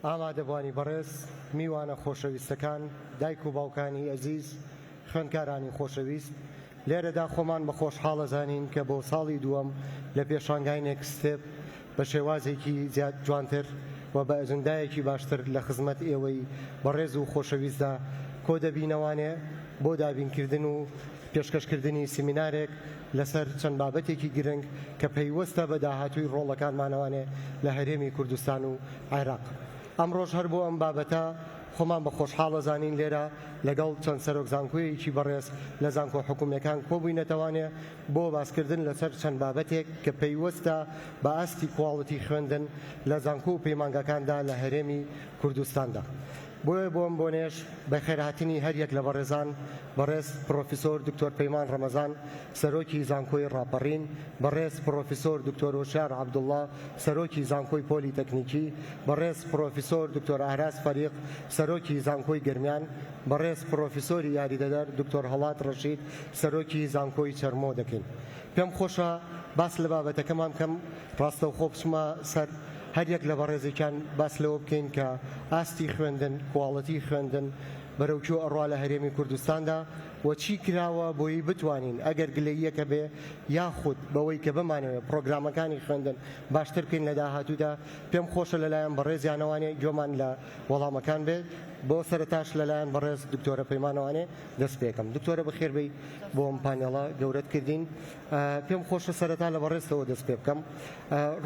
ئامادەبوانی بەڕێز میوانە خۆشەویستەکان دایک و باوکانی ئەزیز خوێندکارانی خۆشەویست لێرەدا خۆمان بە خۆشحاڵەزانین کە بۆ ساڵی دووەم لە پێشانگای نێکستێپ بە شێوازێکی زیاد جوانتر و بە ئەجندایەکی باشتر لە خزمەت ئێوەی بەڕێز و خۆشەویستدا کۆ دەبینەوانێ بۆ دابینکردن و پێشکەشکردنی سیمینارێک لەسەر چەند بابەتێکی گرنگ کە پەیوەستە بە داهاتووی ڕۆڵەکانمانەوانێ لە هەرێمی کوردستان و عێراق. ئەمڕۆژ هەر بۆ ئەم بابەتە خۆمان بە خۆشحاڵە زانین لێرە لەگەڵ چەند سەرۆک زانکۆیەکی بەڕێز لە زانکۆ حکوومەکان کۆبووینەتەوانێ بۆ باسکردن لەسەر چەند بابەتێک کە پەیوەستە بە ئاستی کواڵەتی خوێندن لە زانکۆ و پەیمانگەکاندا لە هەرێمی کوردستاندا. بۆیە بۆم بۆ نێش بە خێرهاتنی هەریەک لە بەڕێزان بەڕێز پرۆفیسۆر دکتۆر پەیمان ڕەمەزان سەرۆکی زانکۆی ڕاپەڕین، بەڕێز پرۆفیسۆر دکتۆر هۆشیار عەبدوڵڵا سەرۆکی زانکۆی پۆلی تەکنیکی، بەڕێز پرۆفیسۆر دکتۆر ئاراس فەریق سەرۆکی زانکۆی گرمیان، بەڕێز پرۆفیسۆری یاریدەدەر دکتۆر هەڵات ڕەشید سەرۆکی زانکۆی چەرمۆ دەکەین. پێم خۆشە باس لە بابەتەکەمان بکەم، ڕاستەوخۆ بچمە سەر هەریەک لە بەڕێزێکان باس لەوە بکەین کە ئاستی خوێندن کواڵەتی خوێندن بەرەوچوو ئەڕوا لە هەرێمی کوردستاندا و چی کراوە بۆی بتوانین ئەگەر گلەییەکە بێ یاخود بەوەی کە بمانەوێت پرۆگرامەکانی خوێندن باشتر بکەین لە داهاتوودا. پێم خۆشە لەلایەن بەڕێزیانەوانێ گوێمان لە وەڵامەکان بێت. بۆ سەرەتاش لەلایەن بەڕێز دکتۆرە پەیمانەوانێ دەست پێکەم. دکتۆرە بەخێربەی بۆ ئەم پانێڵە گەورەت کردین. پێم خۆشە سەرەتا لە بەڕێزەوە دەست پێ بکەم.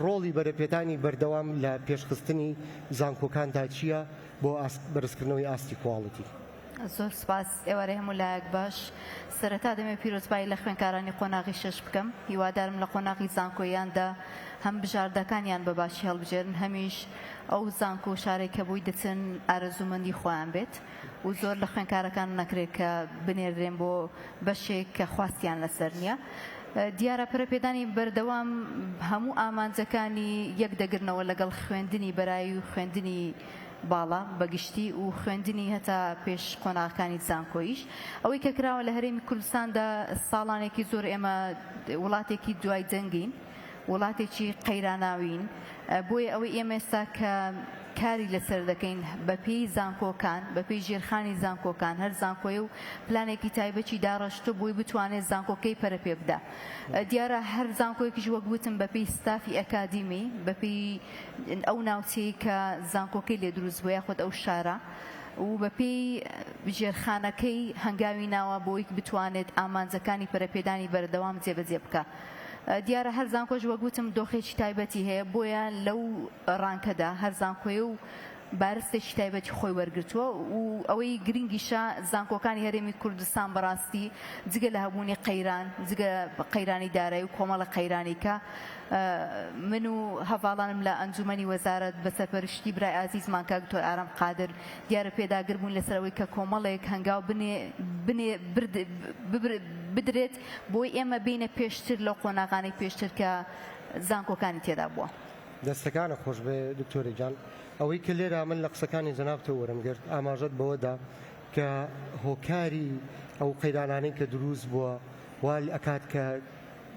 ڕۆڵی بەرەپێدانی بەردەوام لە پێشخستنی زانکۆکاندا چییە بۆ بەرزکردنەوەی ئاستی کواڵەتی؟ زۆر سپاس ئێوارە هەموو لایەک باش. سەرەتا دەمێ پیرۆزبایی لە خوێندکارانی قۆناغی شەش بکەم. هیوادارم لە قۆناغی زانکۆیاندا هەم بژاردەکانیان بەباشی هەڵبژێرن، هەمیش ئەو زانکۆ شارێک کە بووی دەچن ئارەزوومەندی خۆیان بێت و زۆر لە خوێندکارەکان نەکرێت کە بنێرێن بۆ بەشێک کە خواستیان لەسەر نییە. دیارە پەرەپێدانی بەردەوام هەموو ئامانجەکانی یەک دەگرنەوە لەگەڵ خوێندنی بەرایی و خوێندنی باڵا بەگشتی و خوێندنی هەتا پێش قۆناغەکانی زانکۆیش. ئەوەی کە کراوە لە هەرێمی کوردستاندا ساڵانێکی زۆر ئێمە وڵاتێکی دوای جەنگین، وڵاتێکی قەیراناوین، بۆیە ئەوەی ئێمە ئێستا کە کاری لەسەر دەکەین بەپێی زانکۆکان بەپێی ژێرخانی زانکۆکان هەر زانکۆیە و پلانێکی تایبەتی داڕەشتە بۆی بتوانێت زانکۆکەی پەرەپێ بدە. دیارە هەر زانکۆیەکیش وەک گوتم بەپێی ستافی ئەکادیمی بەپێی ئەو ناوچەی کە زانکۆکەی لێ دروست بووە یاخود ئەو شارە و بەپێی ژێرخانەکەی هەنگاوی ناوە بۆی بتوانێت ئامانجەکانی پەرەپێدانی بەردەوام جێبەجێ بکە. دیارە هەر زانکۆش وەگوتم دۆخێکی تایبەتی هەیە، بۆیە لەو ڕانکەدا هەر زانکۆیە و بارستێکی تایبەتی خۆی وەرگرتووە و ئەوەی گرنگیشە زانکۆکانی هەرێمی کوردستان بەڕاستی جگە لە هەبوونی قەیران جگە قەیرانی دارایی و کۆمەڵە قەیرانی کە من و هەڤاڵانم لە ئەنجومەنی وەزارەت بە سەرپەرشتی برای ئازیزمان کاک دکتۆر ئارام قادر دیارە پێداگر بوون لەسەرەوەی کە کۆمەڵێک هەنگاو بدرێت بۆی ئێمە بینە پێشتر لەو قۆناغانی پێشتر کە زانکۆکانی تێدا بووە. دەستەکانە خۆش بێ دکتۆری جان. ئەوەی کە لێرە من لە قسەکانی جەنابتە وەرم گرت ئاماژەت بەوەدا کە هۆکاری ئەو قەیرانانەی کە دروست بووە وال ئەکات کە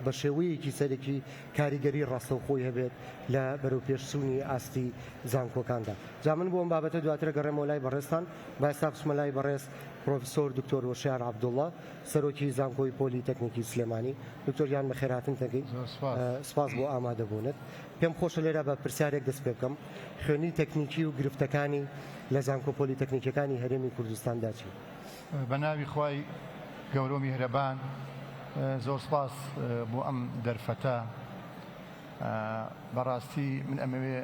بە شێوەیەکی سەرێکی کاریگەری ڕاستەوخۆی هەبێت لە بەرەوپێشچوونی ئاستی زانکۆکاندا. جا من بۆ ئەم بابەتە دواترە گەڕێمەوە لای بەڕێستان با ئێستا بچمە لای بەڕێز پرۆفیسۆر دکتۆر هۆشیار عەبدوڵڵا سەرۆکی زانکۆی پۆلی تەکنیکی سلێمانی. دکتۆریان بە خێرهاتن دەکەیت. سپاس بۆ ئامادەبوونت. پێم خۆشە لێرە بە پرسیارێک دەست پێ بکەم. خوێنی تەکنیکی و گرفتەکانی لە زانکۆ پۆلی تەکنیکەکانی هەرێمی کوردستاندا چی؟ بە ناوی خوای گەورە و میهرەبان زۆر سپاس بۆ ئەم دەرفەتە. بەڕاستی من ئەمەوێ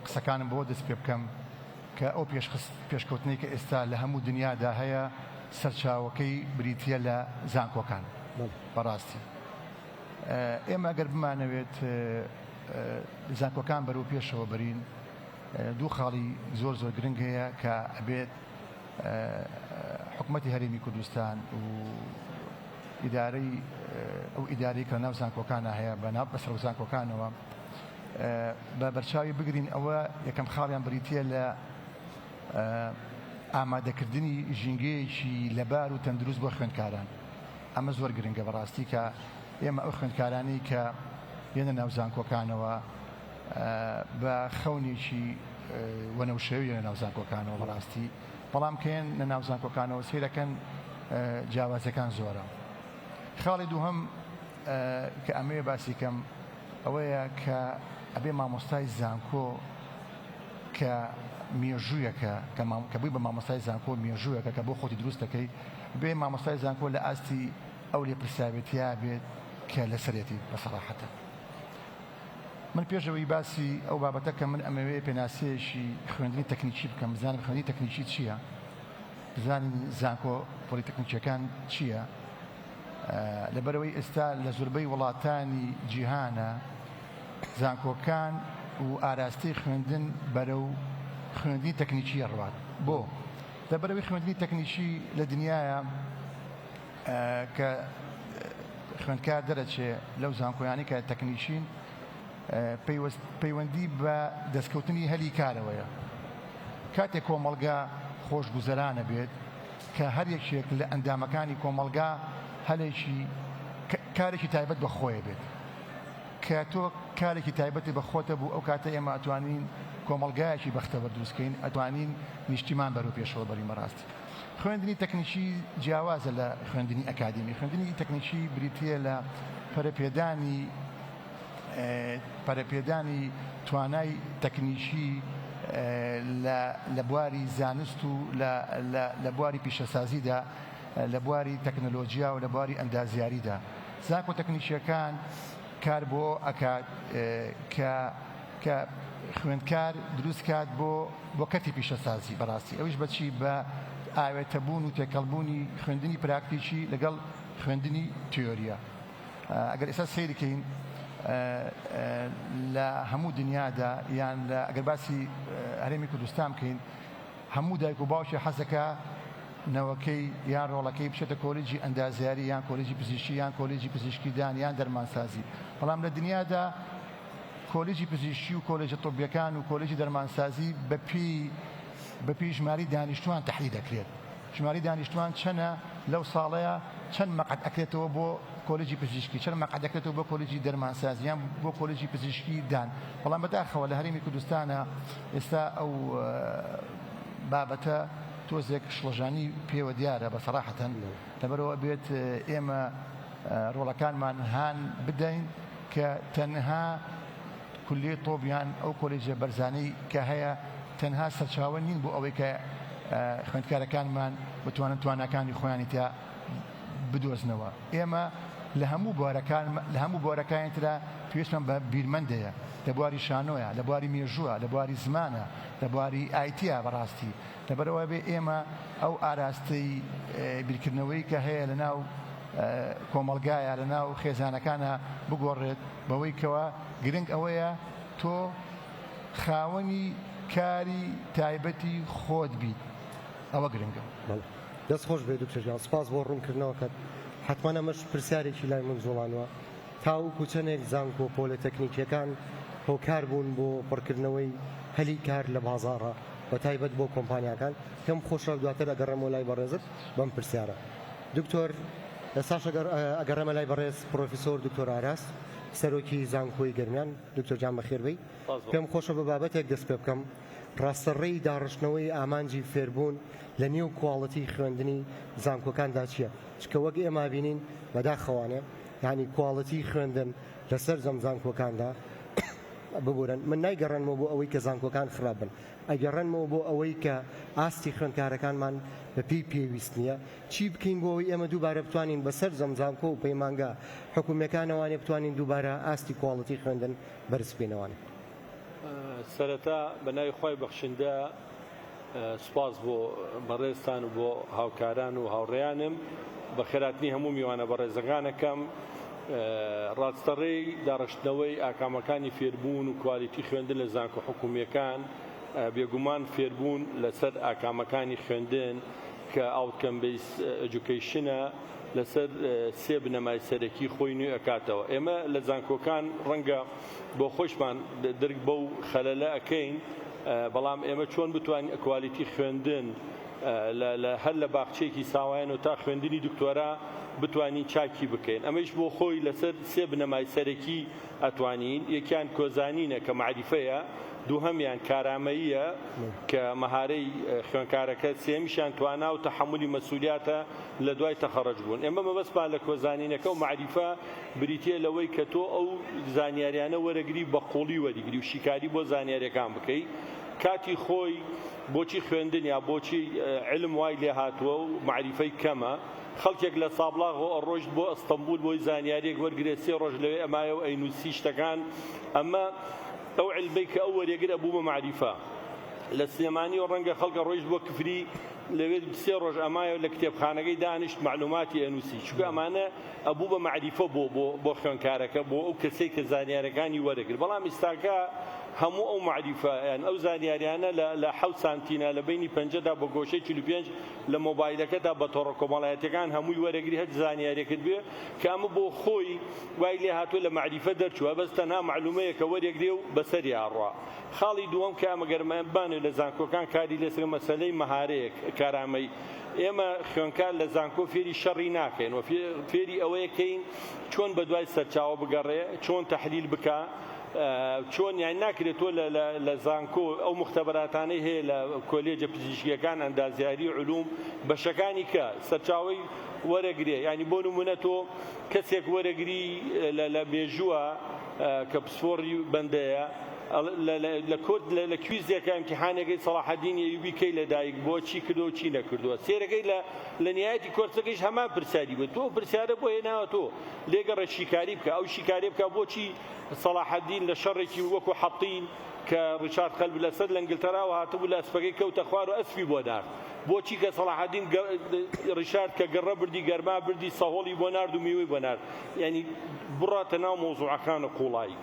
قسەکانم بۆ دەست پێ بکەم کە ئەو پێشکەوتنەی کە ئێستا لە هەموو دنیادا هەیە سەرچاوەکەی بریتیە لە زانکۆکان. بەڕاستی ئێمە ئەگەر بمانەوێت زانکۆکان بەرەو پێشەوە بەرین دوو خاڵی زۆر زۆر گرنگ هەیە کە ئەبێت حکومەتی هەرێمی کوردستان و ئیدارەی ئەو ئیدارەی کە ناو زانکۆکانە هەیە بەسەر زانکۆکانەوە بە بەرچاوی بگرین. ئەوە یەکەم خاڵیان بریتیە لە ئامادەکردنی ژینگەیەکی لەبار و تەندروست بۆ خوێندکاران. ئەمە زۆر گرنگە بەڕاستی کە ئێمە ئەو خوێندکارانی کە یەنە ناو زانکۆکانەوە بە خەونێکی وەنەوشەوی لە ناو زانکۆکانەوە بەڕاستی بەڵام کێن لە ناو زانکۆکانەوە سیرەکەن جیاوازەکان زۆرە. خاڵی دووهەم کە ئەمەیە باسی کەم ئەوەیە کە ئەبێ مامۆستای زانکۆ کە مێژوویەکە کە بووی بە مامۆستای زانکۆ مێژوویەکە کە بۆ خۆتی دروست دەکەی بێ مامۆستای زانکۆ لە ئاستی ئەو لێ پرسیاوێتیا بێت کە لەسەرێتی بەسەراحەتە. من پێشەوەی باسی ئەو بابەتە کە من ئەمەوێ پێناسەیەشی خوێندنی تەکنیکی بکەم بزانم خوێندنی تەکنیکی چییە، بزانین زانکۆ پۆلیتەکنیکیەکان چییە. لەبەرەوەی ئێستا لە زۆربەی وڵاتانی جیهانە زانکۆکان و ئاراستەی خوێندن بەرەو خوێندنی تەکنیکی ڕوات. بۆ لەبەرەوەی خوێندنی تەکنیکی لە دنیاە کە خوێندکار دەرەچێ لەو زانکۆیانی کە تەکنیشین پەیوەندی بە دەستکەوتنی هەلی کارەوەیە. کاتێک کۆمەڵگا خۆشگوزەرانە بێت کە هەر یەکێک لە ئەندامەکانی کۆمەڵگا کارێکی تایبەت بە خۆیە بێت کە تۆ کارێکی تایبەتی بە خۆتە بوو ئەو کاتە ئێمە ئەتوانین کۆمەڵگایەکی بەختەوە دروستکەین، ئەتوانین نیشتیمان بەرەو پێشەوە بەری مەڕاستی. خوێندنی تەکنیکی جیاوازە لە خوێندنی ئەکادمی. خوێندنی تەکنیکی بریتیە لە پەرەپێدانی توانای تەکنیکی لە بواری زانست و لە بواری پیشەسازیدا، لە بواری تەکنۆلۆژیا و لە بواری ئەندازیاریدا. زانکۆ تەکنیشیەکان کار بۆ ئەکات کە خوێندکار دروست کات بۆ کەتی پیشەسازی بەڕاستی. ئەویش بەچی بە ئاوێتەبوون و تێکەڵبوونی خوێندنی پراکتیکی لەگەڵ خوێندنی تیۆریە. ئەگەر ئێستا سەیرکەین لە هەموو دنیادا یان ئەگەر باسی هەرێمی کوردستان بکەین، هەموو دایک و باوکی حەزەکە نەوەکەی یان ڕۆڵەکەی بچێتە کۆلیجی ئەندازیاری یان کۆلیجی پزیشکی یان کۆلیجی پزیشکیدان یان دەرمانسازی. بەڵام لە دنیادا کۆلیجی پزیشکی و کۆلیجە تۆبیەکان و کۆلیجی دەرمانسازی بەپی ژماری دانیشتوان تەحلیل دەکرێت. ژماری دانیشتوان چەنە لەو ساڵەیە، چەند مەقعد ئەکرێتەوە بۆ کۆلیجی پزیشکی، چەند مەقعد ئەکرێتەوە بۆ کۆلیجی دەرمانسازی یان بۆ کۆلیجی پزیشکی دان. بەڵام بەداخەوە لە هەرێمی کوردستانە ئێستا ئەو بابەتە تۆزێک شڵەژانی پێوە دیارە بەسەراحەتەن. لەبەرەوە بێت ئێمە ڕۆڵەکانمان هان بدەین کە تەنها کولیە تۆبیان ئەو کۆلیجە بەرزانەی کە هەیە تەنها سەرچاوە نین بۆ ئەوەی کە خوێندکارەکانمان بتوانن توانەکانی خۆیانی تا بدۆزنەوە. ئێمە لە هەموو بۆرەکانی ترا پێویستمان بە بیرمەندەیە، لە بواری شانۆیە، لە بواری مێژووە، لە بواری زمانە، لە بواری ئایتیە بەڕاستی. لەبەرەوە بێ ئێمە ئەو ئاراستەی بیرکردنەوەی کە هەیە لە ناو کۆمەڵگایە، لە ناو خێزانەکانە بگۆڕێت بەوەی کەوە گرنگ ئەوەیە تۆ خاوەنی کاری تایبەتی خۆت بیت. ئەوە گرنگە. دەست خۆش بێت دوکتۆر، سپاس بۆ ڕوونکردنەوەکەت. حتمما ئەمەش پرسیارێکی لای من زۆڵانەوە تاوەکو چەندێک زانکۆ پۆلیتەکنیکیەکان هۆکار بوون بۆ پڕکردنەوەی هەلی کار لە بازاڕە بە تایبەت بۆ کۆمپانیاکان. پێم خۆشە دواتر ئەگەڕێمەوە لای بەڕێزت بەم پرسیارە. دکتۆر، ئێستاش ئەگەڕێمە لای بەڕێز پرۆفیسۆر دکتۆر ئاراس، سەرۆکی زانکۆی گەرمیان. دکتۆر جان بەخێربەی. پێم خۆشە بە بابەتێک دەست پێ بکەم، ڕاستەڕێی داڕشتنەوەی ئامانجی فێربوون لە نێو کواڵەتی خوێندنی زانکۆکاندا چییە؟ چکە وەک ئێمە بینین بەداخەوانێ یعنی کواڵەتی خوێندن لەسەر زانکۆکاندا ببورن. من نایگەڕێنمەوە بۆ ئەوەی کە زانکۆکان خراپن، ئەگەڕێنمەوە بۆ ئەوەی کە ئاستی خوێندکارەکانمان بەپی پێویست نییە. چی بکەین بۆ ئەوەی ئێمە دووبارە بتوانین بەسەر زانکۆ و پەیمانگا حکوومەکانەوانێ بتوانین دووبارە ئاستی کواڵەتی خوێندن بەرزبێنەوەوانێ. سەرەتا بەناوی خۆی بەخشندە سوپاس بۆ بەڕێزتان و بۆ هاوکاران و هاوڕێیانم، بە خێراتنی هەموو میوانە بەڕێزەکانەکەم. ڕاستەڕێی داڕشتنەوەی ئاکامەکانی فێربوون و کوالیتی خوێندن لە زانکۆ حکوومیەکان بێگومان فێربوون لەسەر ئاکامەکانی خوێندن کە ئاوتکەم بیس ئەجوکیشنە لەسەر سێ بنەمای سەرەکی خۆی نوێ ئەکاتەوە. ئێمە لە زانکۆکان ڕەنگە بۆ خۆشمان دەرک بەو خەلەلە ئەەکەین، بەڵام ئێمە چۆن بتوانین کوالیتی خوێندن هەر لە باخچێکی ساوایان و تا خوێندنی دکتۆرا بتوانین چاکی بکەین. ئەمەش بۆ خۆی لەسەر سێ بنەمای سەرەکی ئەتوانین. یەکیان کۆزانینە کە معریفەیە، دووهەمیان کارامەییە کە مەهارەی خوێنکارەکە، سێمیشیان توانا و تەحملی مەسئولیاتە لە دوای تەخەڕەج بوون. ئێمە مەبەستمان لە کۆزانینەکە و معریفە بریتیە لەوەی کە تۆ ئەو زانیاریانە وەرەگری بە قوڵی وەریگری و شیکاری بۆ زانیاریەکان بکەی. کاتی خۆی بۆچی خوێندن یا بۆچی علم وای لێ هاتووە و معریفەی کەمە، خەڵکێک لە سابڵاغ ڕۆژ بۆ ئەستەمبول بۆی زانیاریەک وەرگێ 3 ڕۆژ لەوێ ئەمایە و ئەینووسی شتەکان. ئەمە ئەو علمەی کە ئەو وەرێگر ئەبوو بە معریفە. لە سلێمانی و ڕەنگە خەڵکە ڕۆژ بۆ کفری لەوێ 3 ڕۆژ ئەمایە لە کتێبخانەکەی دانیشت معلوماتی ئەنووسی، چونکە ئەمانە ئەبوو بە معریفە بۆ خوێنکارەکە، بۆ ئەو کەسەی کە زانیاریەکانی وەرەگرت. بەڵام ئێستاکە هەموو ئەو معریفە یان ئەو زانیاریانە لە 7 سانتینە لە بینی پەنجەدا بە گۆشەی 45 لە مۆبایلەکەدا بە تۆڕە کۆمەڵایەتەکان هەمووی وەرەگری هەر زانیاریەکەت بێ کە ئەمە بۆ خۆی وای لێ هاتووە لە معریفە دەرچووە، بەس تەنها معلومەیەکە وەرەگرێ و بەسەری ئاڕوا. خاڵی دووەم کە ئەمە گەرمانبانێ لە زانکۆکان کاری لەسەر مەسەلەی مەهارەیەک کارامەی. ئێمە خوێنکار لە زانکۆ فێری شەڕی ناکەین و فێری ئەوەیەکەین چۆن بە دوای سەرچاوە بگەڕێ، چۆن تەحلیل بکە، چۆن یان ناکرێت تۆ لە زانکۆ ئەو مختبەراتانەی هەیە لە کۆلێجە پزیشکیەکان ئەندازیاری علوم بەشەکانی کە سەرچاوی وەرەگرێ. ینی بۆ نمونە تۆ کەسێک وەرەگری لە مێژووە کە پسپۆڕی بەندەیە لە کویزێکە ئیمتیحانێکی سەلاحەدین ئەیوبی کەی لەدایک بۆ چی کردو و چی نەکردووە. سێرەکەی لە نهایەتی کۆرسەکەیش هەمان پرسیاری بوو، تۆ پرسیارە بۆ هێناوە تۆ لێگەڕە شیکاری بکە، ئەو شیکاری بکە بۆچی سەلاحەدین لە شەڕێکی وەکو حەطین کە ڕیچارد قەلب لەسەر لە ئینگلتەراوە هاتبوو لە ئەسپەکەی کەوتە خوار و ئەسپی بۆ نارد. بۆچی کە سەلاحەدین ڕیچارد کە گەڕە بردی گەرما بردی سەهۆڵی بۆ نارد و میوەی بۆ نارد. یعنی بڕاتە ناو مۆزوعەکانە قوڵایی.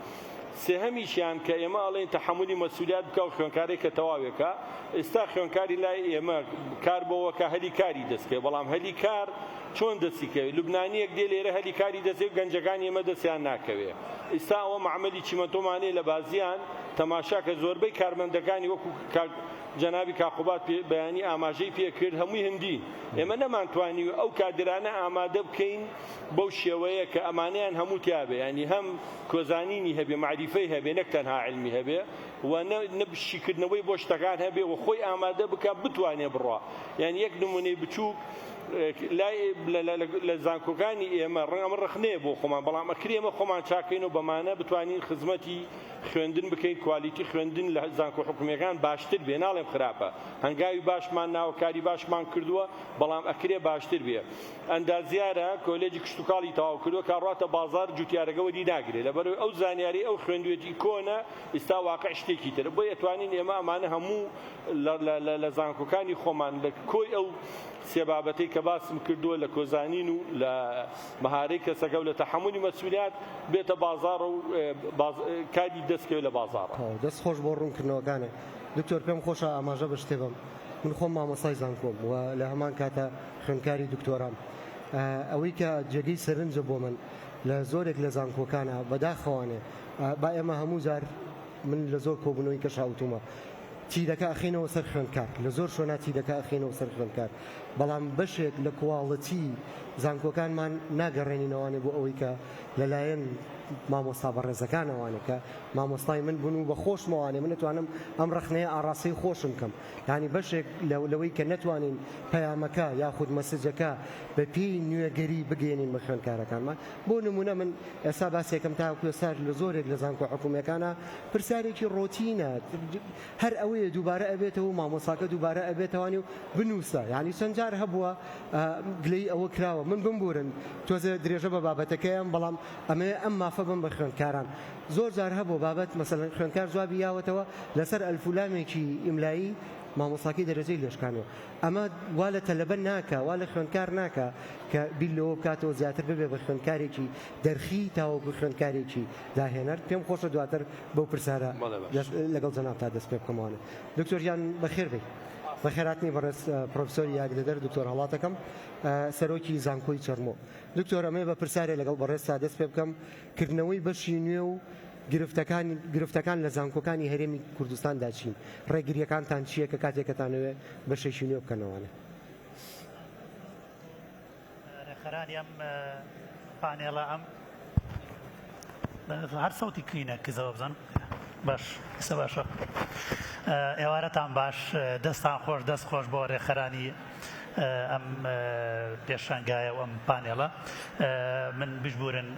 سێهەمیشیان کە ئێمە ئەڵێن تەحملی مەسئولیات بکە و خوێنکارێک کە تەواوێکە. ئێستا خوێنکاری لای ئێمە کار بۆەوە کە هەلی کاری دەستکەوێت، بەڵام هەلی کار چۆن دەستیکەوێت؟ لوبنانیەک دێ لێرە هەلی کاری دەستێت و گەنجەکانی ئێمە دەستیان ناکەوێت. ئێستا ئەوە معاملی چیمەنتۆمانەیە لە بازیان تەماشا کە زۆربەی کارمەندەکانی وەکو جەنابی کاقوبات بەیانی ئاماژەی پێکرد هەمووی هەندین. ئێمە نەمانتوانی ئەو کادرانە ئامادە بکەین بەو شێوەیە کە ئەمانەیان هەموو تیابێ، ینی هەم کۆزانینی هەبێ، معریفەی هەبێ، نەک تەنها علمی هەبێ و نەبشیکردنەوەی بۆ شتەکان هەبێ و خۆی ئامادە بکە بتوانێ بڕوا. یعنی یەک نمونەی بچووک لە زانکۆکانی ئێمە ڕەنگە ڕخنەیە بۆ خۆمان، بەڵام ئەکری ئێمە خۆمان چاکەین و بەمانە بتوانین خزمەتی خوێندن بکەین، کوالیتی خوێندن لە زانکۆ حکوومیەکان باشتر بێ. ناڵێم خراپە، هەنگاوی باشمان ناوەکاری باشمان کردووە، بەڵام ئەکرێ باشتر بێ. ئەندازیارە کۆلێجی کشتتوکاڵی تەواو کردووە کاڕاتە بازار جوتیارەکە وەری ناگرێت، لەبەرەوەی ئەو زانیاری ئەو خوێندوێتی کۆنە ئێستا واقع شتێکی تر. بۆ ئەتوانین ئێمە ئەمانە هەموو لە زانکۆکانی خۆمان لە کۆی ئەو سێبابەتەی کە باسم کردووە لە کۆزانین و لە مەهارەی کەسەکە و لە تەحملی مەسئولیات بێتە بازار و کاری دەستکەوێت لە بازارە. دەست خۆش بۆ ڕوونکردنەوەکانێ. دکتۆر پێم خۆشە ئاماژە بە شتێ بم. من خۆم مامۆستای زانکۆم و لە هەمان کاتە خوێندکاری دکتۆرام. ئەوەی کە جێگەی سەرنجە بۆ من لە زۆرێک لە زانکۆکانە بەداخەوانێ با ئێمە هەموو جار من لە زۆر کۆبوونەوەی کە شاوتومە چیرەکە ئەخینەوە سەر خوێندکار، لە زۆر شوێنە چیرەکە ئەخینەوە سەر خوێندکار، بەڵام بەشێک لە کوواڵەتی زانکۆکانمان ناگەڕێنینەوانێ بۆ ئەوەی کە لەلایەن مامۆستا بەڕێزەکانەوانە کە مامۆستای من بوون و بە خۆشمەوانێ من نتوانم ئەم ڕخنەیە ئاڕاستەی خۆشم کەم. یعنی بەشێک لەوەی کە نەتوانین پەیامەکە یاخود مەسەجەکە بە پێی نوێگەری بگەێنین بە خوێندکارەکانمان. بۆ نمونە من ئێستا باسێکم تاکو ێستا لە زۆرێک لە زانکۆ حکوومیەکانە پرسیارێکی ڕۆتینە، هەر ئەوەیە دووبارە ئەبێتەوە مامۆستاکە دووبارە ئەبێتەوانی و بنووسە. یعنی چەند جار هەبووە گلەی ئەوە کراوە من بمبورن تۆزە درێژە بە بابەتەکەیان، بەڵام ئەمێ ئەم مافە بم بە خوێندکاران. زۆر جار هەبوو بابەت مەسەڵەن خوێندکار جوابی یاوەتەوە لەسەر ئەلفولامێکی ئیملایی مامۆستاکەی دەرەجەی لێشکانەوە. ئەمە وا لە تەلەبە ناکە، وا لە خوێندکار ناکە کە بیلەوە بکاتەوە زیاتر ببێ بە خوێندکارێکی دەرخی تاوەکو خوێندکارێکی داهێنەر. پێم خۆشە دواتر بەو پرسیارە لەگەڵ جەناب تا دەست پێ بکەمەوانە. دکتۆر گیان بەخێر بێ. بەخێراتنی بەڕێز پرۆفسۆری یاریدەدەر دکتۆر هەڵاتەکەم سەرۆکی زانکۆی چەرمۆ. دکتۆر ئەمێ بە پرسیارێ لەگەڵ بەڕێز تا دەست پێ بکەم کردنەوەی بەشی نوێ و گرفتەکان لە زانکۆکانی هەرێمی کوردستاندا چین ڕێگریەکانتان چییە کە کاتێکەتانەوێت بەشێکی نوێ بکەنەوەنە ڕێکخەرانی ئەم پانێڵە ئەم هەر سەوتی کینە کزەوە بزن باش ئێستا باشە ئێوارەتان باش دەستان خۆش دەست خۆش بۆ ڕێکخەرانی ئەم پێشانگایە و ئەم پانێڵە من بژبورن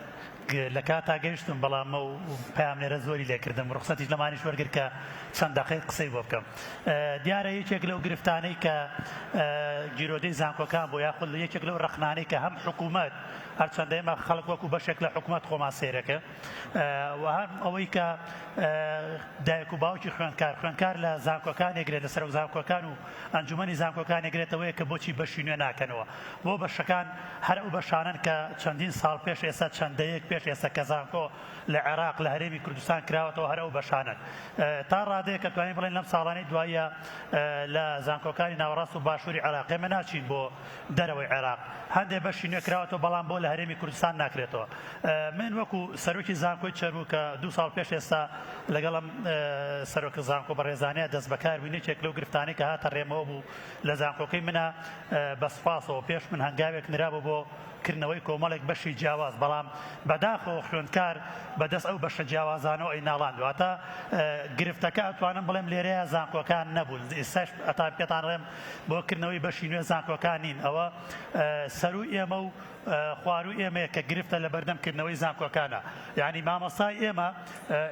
لە کاتا گەیشتم بەڵام و پام لێرە زۆری لێکردم ڕخسەتیش لەمانیش وەرگر کە چەند دەقیق قسەی بۆ بکەم دیارە یەکێک لەو گرفتانەی کە جیرۆدەی زانکۆکان بۆ یاخود یەکێک لەو ڕەخنانەی کە هەم حکوومەت هەرچەندە ئێمە خەڵک وەکو بەشێک لە حکوومەت خۆمان سێرەکە و هەم ئەوەی کە دایک و باوکی خوێندکار لە زانکۆکانێگرێت لەسەر و زانکۆکان و ئەنجومەنی زانکۆکانێگرێتەوەیە کە بۆچی بەشی نوێ ناکەنەوە بۆ بەشەکان هەر ئەو بەشانن کە چەندین ساڵ پێش ئێستا چەندەیەک پێش ئێستا کە زانکۆ لە عێراق لە هەرێمی کوردستان کراوەتەوە هەر ئەو بەشانن تا ڕادەیە کە توانین بڵێن لەم ساڵانەی دوایە لە زانکۆکانی ناوەڕاست و باشووری عێراق ئێمە ناچین بۆ دەرەوەی عێراق هەندێک بەشی نوێ کراوەتەوە بەڵام بۆ لە هەرێمی کوردستان ناکرێتەوە من وەکو سەرۆکی زانکۆی چەربوو کە 2 ساڵ پێش ئێستا لەگەڵم سەرۆکی زانکۆ بەڕێزانەیە دەست بەکار بووین یەکێک لەو گرفتانەی کە هاتە ڕێمەوە بوو لە زانکۆکەی منە بەسپاسەوە پێش من هەنگاوێک نرابوو بۆ کردنەوەی کۆمەڵێک بەشی جیاواز بەڵام بەداخەوە خوێندکار بەدەست ئەو بەشە جیاوازانەوە ئەی ناڵاند واتە گرفتەکە ئەتوانم بڵێم لێرەیە زانکۆکان نەبوون ئێستاش ئەتا پێتان ڕێم بۆ کردنەوەی بەشی نوێ زانکۆکان نین ئەوە سەروو ئێمە و خواروو ئێمەیە کە گرفتە لە بەردەمکردنەوەی زانکۆکانە یعنی مامۆستای ئێمە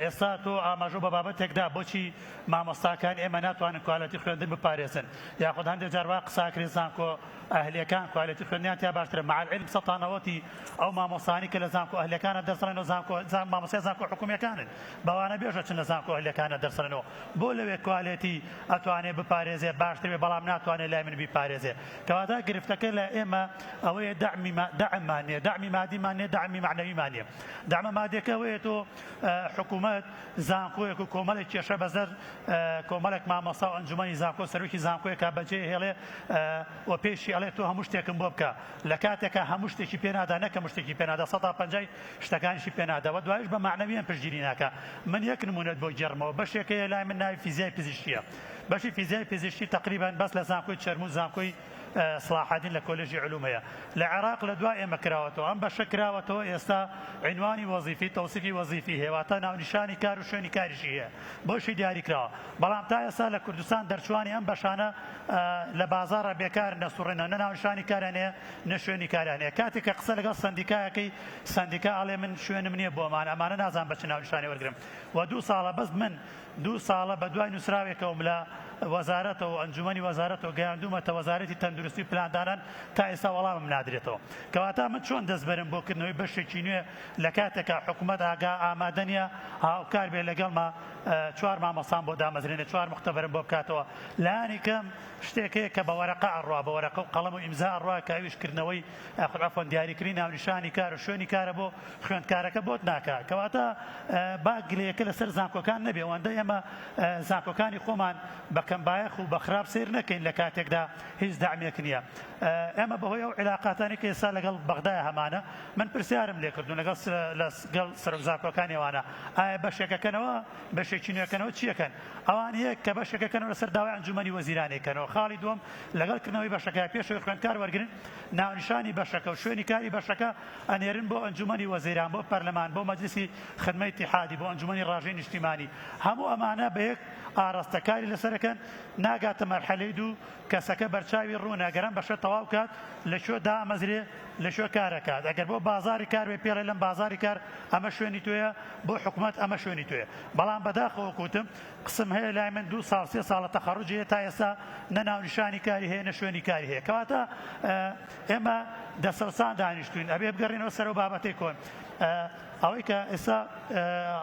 ئێستا تۆ ئاماژە بە بابەتێکدا بۆچی مامۆستاکان ئێمە ناتوانن کوالەتی خوێندن بپارێزن یاخود هەندێک جار وا قساکرێ زانکۆ ئەهلیەکان کوالەتی خوێندنیان تیا باشترە مع العلم سەتانەوەتی ئەو مامۆستانی کە لە زانکۆ ئەهلیەکانە دەرسڕێنەوە مامۆستای زانکۆ حکوومیەکانن بەوانە بێژە چن لە زانکۆ ئەهلیەکانە دەرسڕێنەوە بۆ لەوێ کوالەتی ئەتوانێت بپارێزێ باشتر بێ بەڵام ناتوانێت لای من بیپارێزێ کەواتە گرفتەکە لە ئێمە ئەوەیە دعممان نیە دعمی مادیمان نیە دعمی معنەویمان نیە دعمە مادیەکە ئەوەیە تۆ حکوومەت زانکۆیەک و کۆمەڵێک کێشە بەزەر کۆمەڵێک مامۆستا و ئەنجومەنی زانکۆ سەرۆکی زانکۆیەکە بەجێ هێڵێ و پێشی ئەڵێ تۆ هەموو شتێکم بۆ بکە لە کاتێکە هەموو شتێکی پێنادا نەکە شتێکی پێنادا 150 شتەکانیشی پێنادەوە دوایش بە معنەویان پشتگیری ناکە من یەک نمونەت بۆ جێڕمەوە بەشێکەیە لای من ناوی فیزیای پزیشکیە بەشی فیزیای پزیشکی تقریبا بەس لە زانکۆی چەرم و زانکۆی صلاح الدین لە کۆلێژی علومەیە لە عێراق لە دوای ئێمە کراوەتەوە ئەم بەشە کراوەتەوە ئێستا عنوانی وەزیفی تەوسیفی وەزیفی هەیە واتە ناونیشانی کار و شوێنی کاریشی هەیە بۆشی دیاری کراوە بەڵام تا ئێستا لە کوردستان دەرچوانی ئەم بەشانە لە بازارە بێکار نەسوڕێنە نە ناونیشانی کاریان هەیە نە شوێنی کاریان هەیە کاتێک کە قسە لەگەڵ سەندیکایەکەی سەندیکا ئەڵێ من شوێنم نییە بۆ ئەمانە نازان بە چ ناونیشانی وەرگرم و 2 ساڵە بەس من 2 ساڵە بە دوای نووسراوێکەوەم لە وەزارەتەوە ئەنجومەنی وەزارەتەوە گەیاندومەتە وەزارەتی تەندروستی پلاندانان تا ئێستا وەڵامم نادرێتەوە کەواتە من چۆن دەست بەرم بۆ کردنەوەی بەشێکی نوێ لە کاتێکە حکوومەت ئاگا ئامادە نیە هاوکار بێ لەگەڵمە 4 مامۆستان بۆ دامەزرێنێ 4 مختبەرم بۆ بکاتەوە لایانی کەم شتێکەیە کە بە وەرەقە ئەڕوا بە وەرەقە و قەڵەم و ئیمزا ئەڕوا کە ئەویشکردنەوەی عەفوەن دیاریکردنی ناونیشانی کار و شوێنی کارە بۆ خوێندکارەکە بۆت ناکا کەواتە با گلەیەکە لەسەر زانکۆکان نەبێ ئەوەندە ئێمە زانکۆکانی خۆمان بە کەمبایەخ و بە خراپ سیر نەکەین لە کاتێکدا هیچ داعمێک نییە ئێمە بەهۆی ئەو علاقاتانی کە ئێستا لەگەڵ بەغدایە هەمانە من پرسیارم لێ کردو لەگەڵ سەرۆک زانکۆکانی ئەوانە ئایا بەشێکەکەنەوە بەشێکی نوێکەنەوە چیەکەن ئەوان یەک کە بەشێکەکەنەوە لەسەر داوای ئەنجومەنی وەزیرانێکەنەوە خاڵی دووەم لەگەڵکردنەوەی بەشەکە پێشەوەی خوێندکار وەرگرن ناونیشانی بەشەکە و شوێنی کاری بەشەکە ئەنێرن بۆ ئەنجومەنی وەزیران بۆ پەرلەمان بۆ مەجلیسی خدمەی ئیتیحادی بۆ ئەنجومەنی ڕاژەی نیشتیمانی هەموو ئەمانە بە یەک ئاراستەکاری لەسەرەکەن ناگاتە مەرحەلەی دوو کەسەکە بەرچاوی ڕوونەگەرم بەشە تەواو کات لەکوێ دامەزرێ لەکوێ کارەکات ئەگەر بۆ بازاری کار بێ پێڵێ لەم بازاری کار ئەمە شوێنی توێیە بۆ حکوومەت ئەمە شوێنی توێ بەڵام بەداخەوە کوتم قسم هەیە لای من 2 ساڵ 3 ساڵە تەخەڕوجی هەیە تا ئێستا نە ناونیشانی کاری هەیە نە شوێنی کاری هەیە کەواتە ئێمە دەسەڵسان دانیشتوین ئەبێ بگەڕێنەوە سەر و بابەتەی کۆن ئەوەی کە ئێستا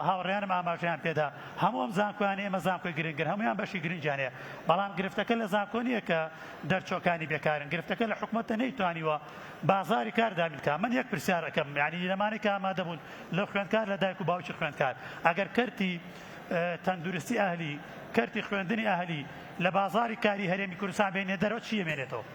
هاوڕێیانم ئاماژەیان پێدا هەموو ئەم زانکۆیان ئێمە زانکۆی گرنگن هەمویان بەشی گرنگیانەیە بەڵام گرفتەکە لە زانکۆ نییە کە دەرچۆکانی بێکارن گرفتەکە لە حکوومەتە نەیتوانیوە بازاری کار دامینکە من یەک پرسیار ئەەکەم یعنی لەمانێک کە ئامادە بوون لە خوێندکار لە دایک و باوکی خوێندکار ئەگەر کەرتی تەندروستی ئەهلی کەرتی خوێندنی ئەهلی لە بازاری کاری هەرێمی کوردستان بێنێ دەرەوە چی ئەمێنێتەوە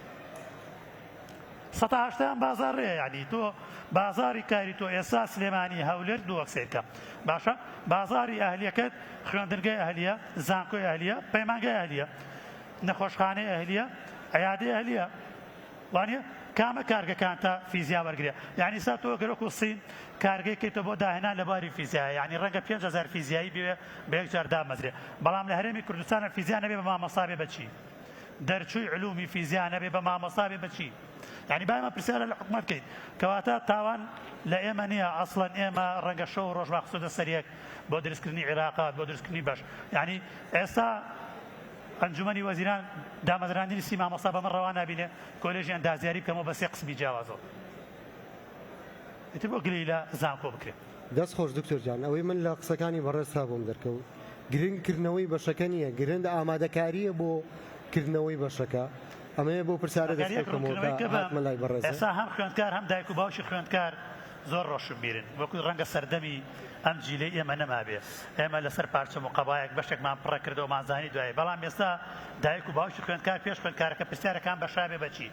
1970 بازار يعني تو بازاري كاري تو اساس سليماني هولر دو اكسيكا باشا بازاري اهليه كد خوندنگه اهليه زانكو اهليه بيمانگه اهليه نخوشخانه اهليه عياده اهليه وانه كام كارگه كانتا فيزياء ورگري يعني ساتو گروكو الصين كارگه كي تو داهنا لباري فيزياء يعني رنگه 5000 فيزيائي بيك جردا مزري بلام لهرمي كردستان الفيزياء نبي ما مصابه بچي درچوي علومي فيزياء نبي ما مصابه بچي يعني بايما برسالة للحكومة بكيت كواتا تاوان لإيمانية أصلا إيما رنگا شو روش مقصود السريك بودرس كرني عراقات بودرس كرني باش يعني إسا أنجمني وزيران دامزراندين السيما مصابة من روانا بينه كوليجيان دازياري كمو بس يقسم بجاوازه يتبقى قليلة زانكو بكري دەست خۆش دکتۆر جان ئەوەی من لە قسەکانی بەڕێز تا بۆم دەرکەوت گرنگکردنەوەی بەشەکە نییە گرنگ ئامادەکاریە بۆ کردنەوەی بەشەکە ئەمەیە بۆ پرسیارە دەستکەمەوە لای بەڕێز ئێستا هەم خوێندکار هەم دایک و باوشی خوێندکار زۆر ڕۆشن بیرن وەکو ڕەنگە سەردەمی ئەم جیلەی ئێمە نەمابێ ئێمە لەسەر پارچە مقەبایەک بەشێکمان پڕە کردەوە مازانی دوایە بەڵام ئێستا دایک و باوشی خوێندکار پێش خوێندکارەکە پرسیارەکان بەشا بێ بەچی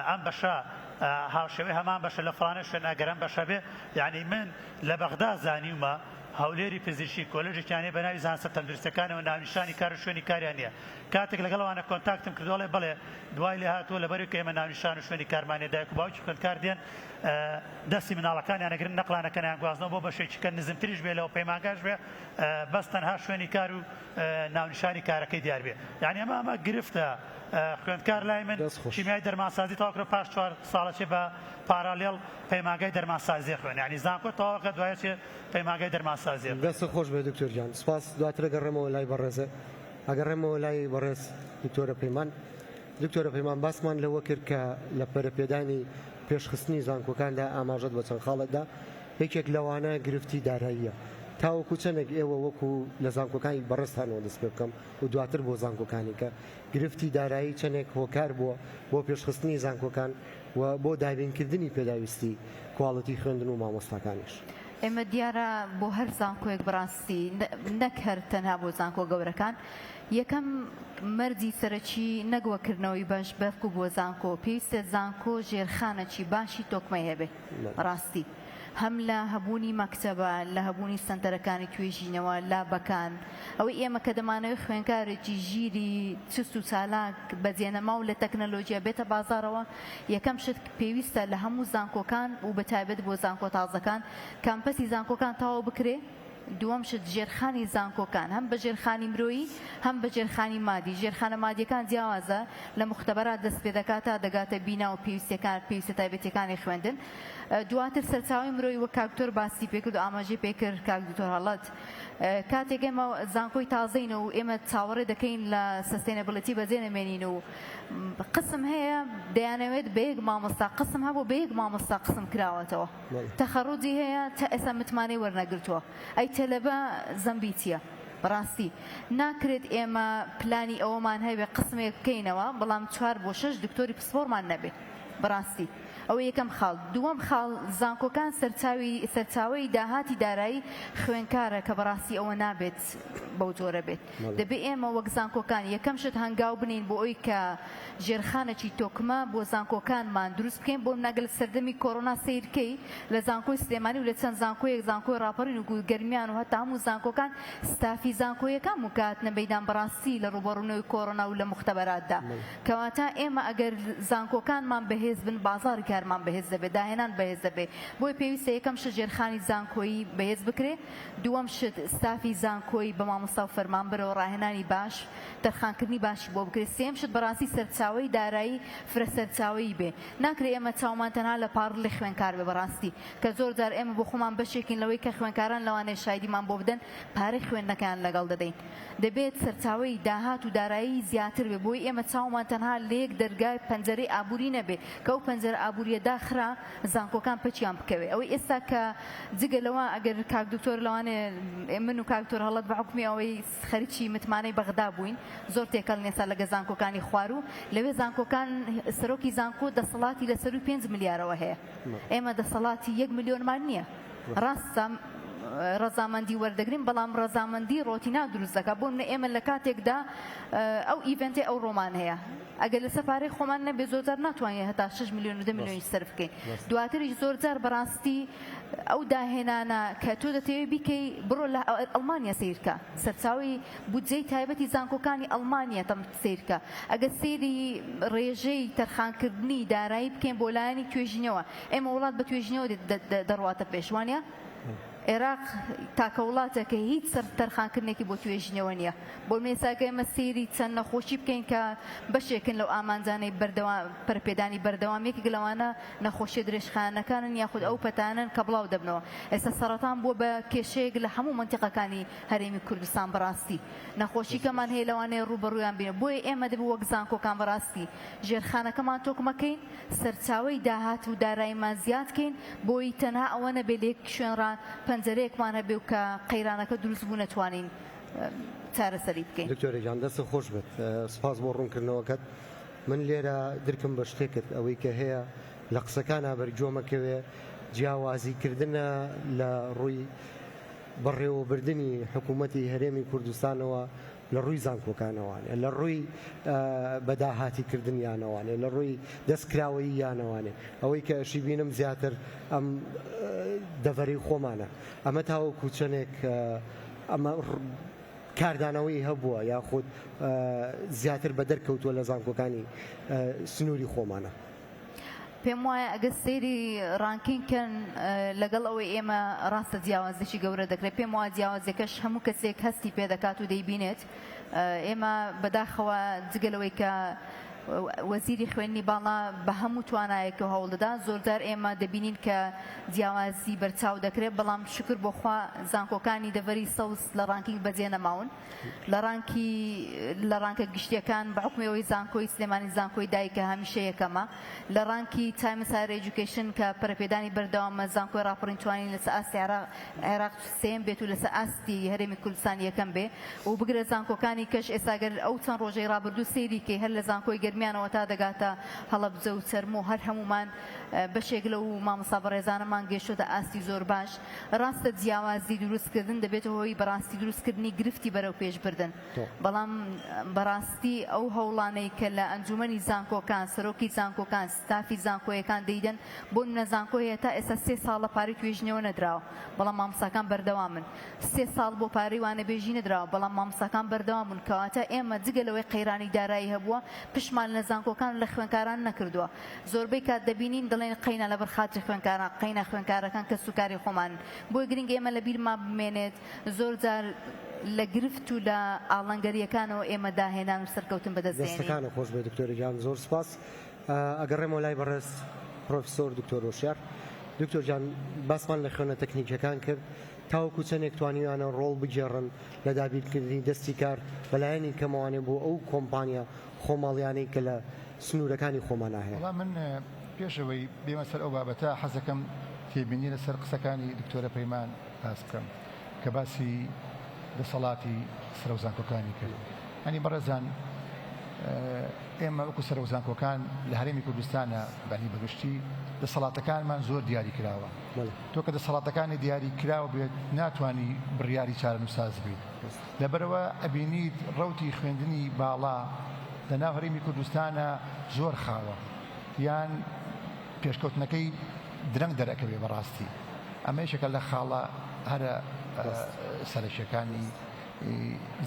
ئەم بەشە هاوشێوەی هەمان بەشە لە فڵانە شوێن ئەگەرم بەشە بێ یعنی من لە بەغدا زانیومە هەولێری پزیشکی کۆلێژێکیانێ بە ناوی زانستە تەندروستەکانەوە ناونیشانی کار و شوێنی کاریان نییە کاتێک لەگەڵەوانە کۆنتاکتم کردوڵێ بڵێ دوای لێ هاتووە لەبەر کە ئێمە ناونیشان و شوێنی کارمانێ دایک و باوکی خوێندکار دێن دەستی مناڵەکانیان ئەگرن نەقلانەکەیان گوازنەوە بۆ بەشێکی کە نزمتریش بێ لەوە پەیمانگاش بێ بەس تەنها شوێنی کار و ناونیشانی کارەکەی دیار بێ یعنی ئەمە گرفتە خوێندکار لای من شیمیای دەرمانسازی تاواکرۆ پاش 4 ساڵەچێ بە پارالێڵ پەیمانگای دەرمانسازی خوێن یعنی زانکۆ تەواوەکە دوایەچێ پەیمانگای دەرمانسازی دەست خۆش بێ دکتۆر جان سپاس دواتر ئەگەڕێمەوە لای بەڕێزە ئەگەڕێمەوە لای بەڕێز دکتۆرە پەیمان دکتۆرە پەیمان باسمان لەوە کرد کە لە پەرەپێدانی پێشخستنی زانکۆکاندا ئاماژەت بە چەند خاڵەتدا یەکێک لەوانە گرفتی داراییە تاوەکو چەندێک ئێوە وەکو لە زانکۆکانی بەڕێستانەوە دەست پێ بکەم و دواتر بۆ زانکۆکانی کە گرفتی دارایی چەندێک هۆکار بووە بۆ پێشخستنی زانکۆکان و بۆ دابینکردنی پێداویستی کواڵەتی خوێندن و مامۆستاکانیش ئێمە دیارە بۆ هەر زانکۆیەک بڕاستی نەک هەر تەنها بۆ زانکۆ گەورەکان یەکەم مەردی سەرەکی نەگوەکردنەوەی باش بەفکو بۆ زانکۆ پێویستە زانکۆ ژێرخانەکی باشی تۆکمە هەبێ ڕاستی هەم لە هەبوونی مەکتەبە لە هەبوونی سنتەرەکانی توێژینەوە لابەکان ئەوەی ئێمە کە دەمانەوەی خوێندکارێکی ژیری چست و چالاک بەجێنەما و لە تەکنەلۆژیا بێتە بازارەوە یەکەم شت پێویستە لە هەموو زانکۆکان و بەتایبەت بۆ زانکۆ تازەکان کامپەسی زانکۆکان تاوا بکرێ دووەم شت ژێرخانی زانکۆکان هەم بە ژێرخانی مرۆیی هەم بە ژێرخانی مادی ژێرخانە مادیەکان جیاوازە لە مختبەرات دەست پێ دەکات تا دەگاتە بینا و پێویستە تایبەتیەکانی خوێندن دواتر سەرچاوی مرۆیی وەک کاکتۆر باسی پێکرد و ئاماژەی پێکرد کاک دکتۆر هەڵەت کاتێک ئێمە زانکۆی تازەین و ئێمە چاوەڕێ دەکەین لە سستێنەبڵەتی بەجێنەمێنین و قسم هەیە دەیانەوێت بە یەک مامۆستا قسم هەبوو بە یەک مامۆستا قسم کراوەتەوە تەخەڕوجی هەیە تا ئێستا متمانەی وەرنەگرتووە ئەی تەلەبە زەمبی چییە بەڕاستی ناکرێت ئێمە پلانی ئەوەمان هەیە قسمێک بکەینەوە بەڵام 4 بۆ 6 دکتۆری پسپۆرمان نەبێت بەڕاستی ئەوە یەکەم خاڵ دووەم خاڵ زانکۆکان سەرچاوی داهاتی دارایی خوێنکارە کە بەڕاستی ئەوە نابێت بەو جۆرە بێت دەبێت ئێمە وەک زانکۆکان یەکەم شت هەنگاو بنین بۆ ئەوی کە ژێرخانێکی تۆکمە بۆ زانکۆکانمان دروست بکەین بۆ نەگەل سەردەمی کۆڕۆنا سیرکەی لە زانکۆی سلێمانی و لە چەند زانکۆیەک زانکۆی ڕاپەڕین و گەرمیان و هەتا هەموو زانکۆکان ستافی زانکۆیەکان وکات نەبەیدان بەڕاستی لە ڕوبەڕوونەوەی کۆڕۆنا و لە مختبەراتدا کەواتە ئێمە ئەگەر زانکۆکانمان بەهێز بن بازاری کارمان بەهێز دەبێت داهێنان بەهێز دەبێت بۆی پێویستە یەکەم شت ژێرخانی زانکۆیی بەهێز بکرێ دووەم شت ستافی زانکۆی بە مامۆستا و فەرمانبەرەوە ڕاهێنانی باش دەرخانکردنی باشی بۆ بکرێت سێم شت بەڕاستی سەرچاوی دارایی فرە سەرچاوی بێ ناکرێت ئێمە چاومان تەنها لە پاڕڵی خوێنکار بێ بەڕاستی کە زۆر جار ئێمە بۆ خۆمان بەشێکین لەوەی کە خوێنکاران لەوانەیە شایدیمان بۆ بدەن پارەی خوێندنەکان لەگەڵ دەدەین دەبێت سەرچاوی داهات و دارایی زیاتر بێ بۆی ئێمە چاومان تەنها لە یەک دەرگای پەنجەرەی ئابووری نەبێ کە ئەو پەنجەرە ئابووریە داخرا زانکۆکان پەچیان بکەوێ ئەوەی ئێستا کە جگە لەوە ئەگەر کاک دکتۆر لەوانێ من و کاک دکتۆر هەڵەت بە حکمی ئەوەی خەریکی متمانەی بەغدا بووین زۆر تێکەڵ نێسا لەگە زانکۆکانی خوار و لەوێ زانکۆکان سەرۆکی زانکۆ دەسەڵاتی لەسەر 5 ملیارەوە هەیە ئێمە دەسەڵاتی 1 ملیۆنمان نییە ڕاستە ڕەزامەندی وەردەگرین بەڵام ڕەزامەندی ڕۆتینا دروست دەکات بۆ منە ئێمە لە کاتێکدا ئەو ئیڤنتێ ئەو ڕۆمان هەیە ئەگەر لە سەپارەی خۆمان نەبێ زۆرجار ناتوانین هەتا 6 میلیۆن و 10 میلیۆنی سەرف بکەین دواتریش زۆرجار بەڕاستی ئەو داهێنانە کە تۆ دەتەوێت بیکەی بڕۆ لە ئەڵمانیا سیرکە سەرچاوی بودجەی تایبەتی زانکۆکانی ئەڵمانیا تەم سیرکە ئەگەر سێری ڕێژەی تەرخانکردنی دارایی بکەین بۆ لایەنی توێژینەوە ئێمە وڵات بە توێژینەوە دەڕواتە پێشوانە عێراق تاکە وڵاتەکە هیچ سەر تەرخانکردنێکی بۆ توێژینەوە نییە بۆ مێساگە ئێمە سێری چەند نەخۆشی بکەین کە بەشێکن لەو ئامانجانەی پەرپێدانی بەردەوامێکی گەلەوانە نەخۆشی درێژخانەکانن یاخود ئەو پەتانن کە بڵاو دەبنەوە ئێستا سەرەتان بووە بە کێشەیەک لە هەموو منتیقەکانی هەرێمی کوردستان بەڕاستی نەخۆشیکەمان هەیە لەوانەیە ڕوبەڕوویان بینە بۆیە ئێمە دەبێت وەک زانکۆکان بەڕاستی ژێرخانەکەمان تۆکمەکەین سەرچاوی داهات و داراییمان زیادکەین بۆی تەنها ئەوە نەبێ لێک شوێنڕان پەنجەرەیەکمان هەبێ و کە قەیرانەکە دروست بوو نەتوانین چارەسەری بکەین. دکتۆرە جان دەستە خۆش بێت سپاس بۆ ڕوونکردنەوەکەت من لێرە درکم بە شتێکت ئەوەی کە هەیە لە قسەکانە بەرجۆمەکەوێ جیاوازیکردنە لە ڕووی بەڕێوەبردننی حکوومەتی هەرێمی کوردستانەوە لە ڕووی زانکۆکانەوانێ لە ڕووی بەداهاتیکردنیانەوانێ لە ڕووی دەستکراوەی یانەوانێ ئەوەی کە ئەشی بینم زیاتر ئەم دەڤەری خۆمانە ئەمە تاوەکو چەندێک ئەمە کاردانەوەی هەبووە یاخود زیاتر بە دەرکەوتووە لە زانکۆکانی سنووری خۆمانە. پێم وایە ئەگە سەیری ڕانکینکەن لەگەڵ ئەوەی ئێمە ڕاستە جیاوازێکی گەورە دەکرێت پێم وایە جیاوازەکەش هەموو کەسێک هەستی پێ دەکات و دەیبینێت ئێمە بەداخەوە جگەلەوەی کە وەزیری خوێندنی باڵا بە هەموو توانایەکە هەوڵدەدا زۆرجار ئێمە دەبینین کە جیاوازی بەرچاو دەکرێت بەڵام شکر بۆخوا زانکۆکانی دەڤەری سەوز لە ڕانکینگ بەجێ نەماون لە ڕانکە گشتیەکان بە حکومەوەی زانکۆی سلێمانی زانکۆی دایکە هەمیشە یەکەمە لە ڕانکی تایمس هایر ئێجوکیشن کە پەرپێدانی بەردەوامە زانکۆی راپۆڕین توانین لەسەر ئاستی عێراق سێم بێت و لەسەر ئاستی هەرێمی کوردستان یەکەم بێ و بگرە زانکۆکانی کەش ئێستاگەر ئەو چەند ڕۆژەی ڕابردوو سەیری کە هەر لە زانکۆی گەرمیانەوە تا دەگاتە هەڵەبجە و چەرم و هەر هەمومان بەشێک لەو مامۆستا بەڕێزانەمان گەیشتۆتە ئاستی زۆر باش ڕاستە جیاوازی دروستکردن دەبێتە هۆی بەڕاستی دروستکردنی گرفتی بەرەو پێشبردن بەڵام بەڕاستی ئەو هەوڵانەی کە لە ئەنجومەنی زانکۆکان سەرۆکی زانکۆکان ستافی زانکۆیەکان دەیدەن بۆ نمونە زانکۆی هێتا ئێستا 3 ساڵ لە پارەی توێژینەوە نەدراوە بەڵام مامۆستاکان بەردەوامن 3 ساڵ بۆ پارەی وانەبێژی نەدراوە بەڵام مامۆستاکان بەردەوامن کەواتە ئێمە جگەلەوەی قەیرانی دارایی هەبووە پشمان لە زانکۆکان لە خوێنکاران نەکردووە زۆربەی کات دەبینین دەڵێن قەینە لە بەرخاتری خوێنکاران قەینە خوێنکارەکان کە سوکاری خۆمان بۆی گرنگ ئێمە لە بیرمان بمێنێت زۆرجار لە گرفت و لە ئاڵنگەریەکانەوە ئێمە داهێنان و سەرکەوتن بەدەستێنین. دەستەکانە خۆش بێ دکتۆر جان زۆر سپاس. ئەگەڕێمەوە لای بەڕێز پرۆفیسۆر دکتۆر هۆشیار. دکتۆر جان باسمان لە خوێنە تەکنیکەکان کرد تاوەکو چەندێک توانیوانە ڕۆڵ بگێڕن لە دابینکردنی دەستی کار بەلایەنی کەمەوانێ بۆ ئەو کۆمپانیا خۆماڵیانەی کە لە سنوورەکانی خۆمانە هەیە. من پێشەوەی بێمە سەر ئەو بابەتە حەزەکەم تێبینی لەسەر قسەکانی دکتۆرە پەیمان باس بکەم کە باسی دەسەڵاتی سەرۆزانکۆکانی کرد. ئەنی بەڕێزان ئێمە وەکو سەرۆزانکۆکان لە هەرێمی کوردستانە بەنی بەگشتی دەسەڵاتەکانمان زۆر دیاری کراوە. تۆ کە دەسەڵاتەکانی دیاری کراوە بێت ناتوانی بڕیاری چارەنووساز بیت. لەبەرەوە ئەبینیت ڕەوتی خوێندنی باڵا لە ناو هەرێمی کوردستانە زۆر خاوە یان پێشکەوتنەکەی درەنگ دەرەکەوێ بەڕاستی ئەمە یەکێکە لە خاڵە هەرە سەرشەکانی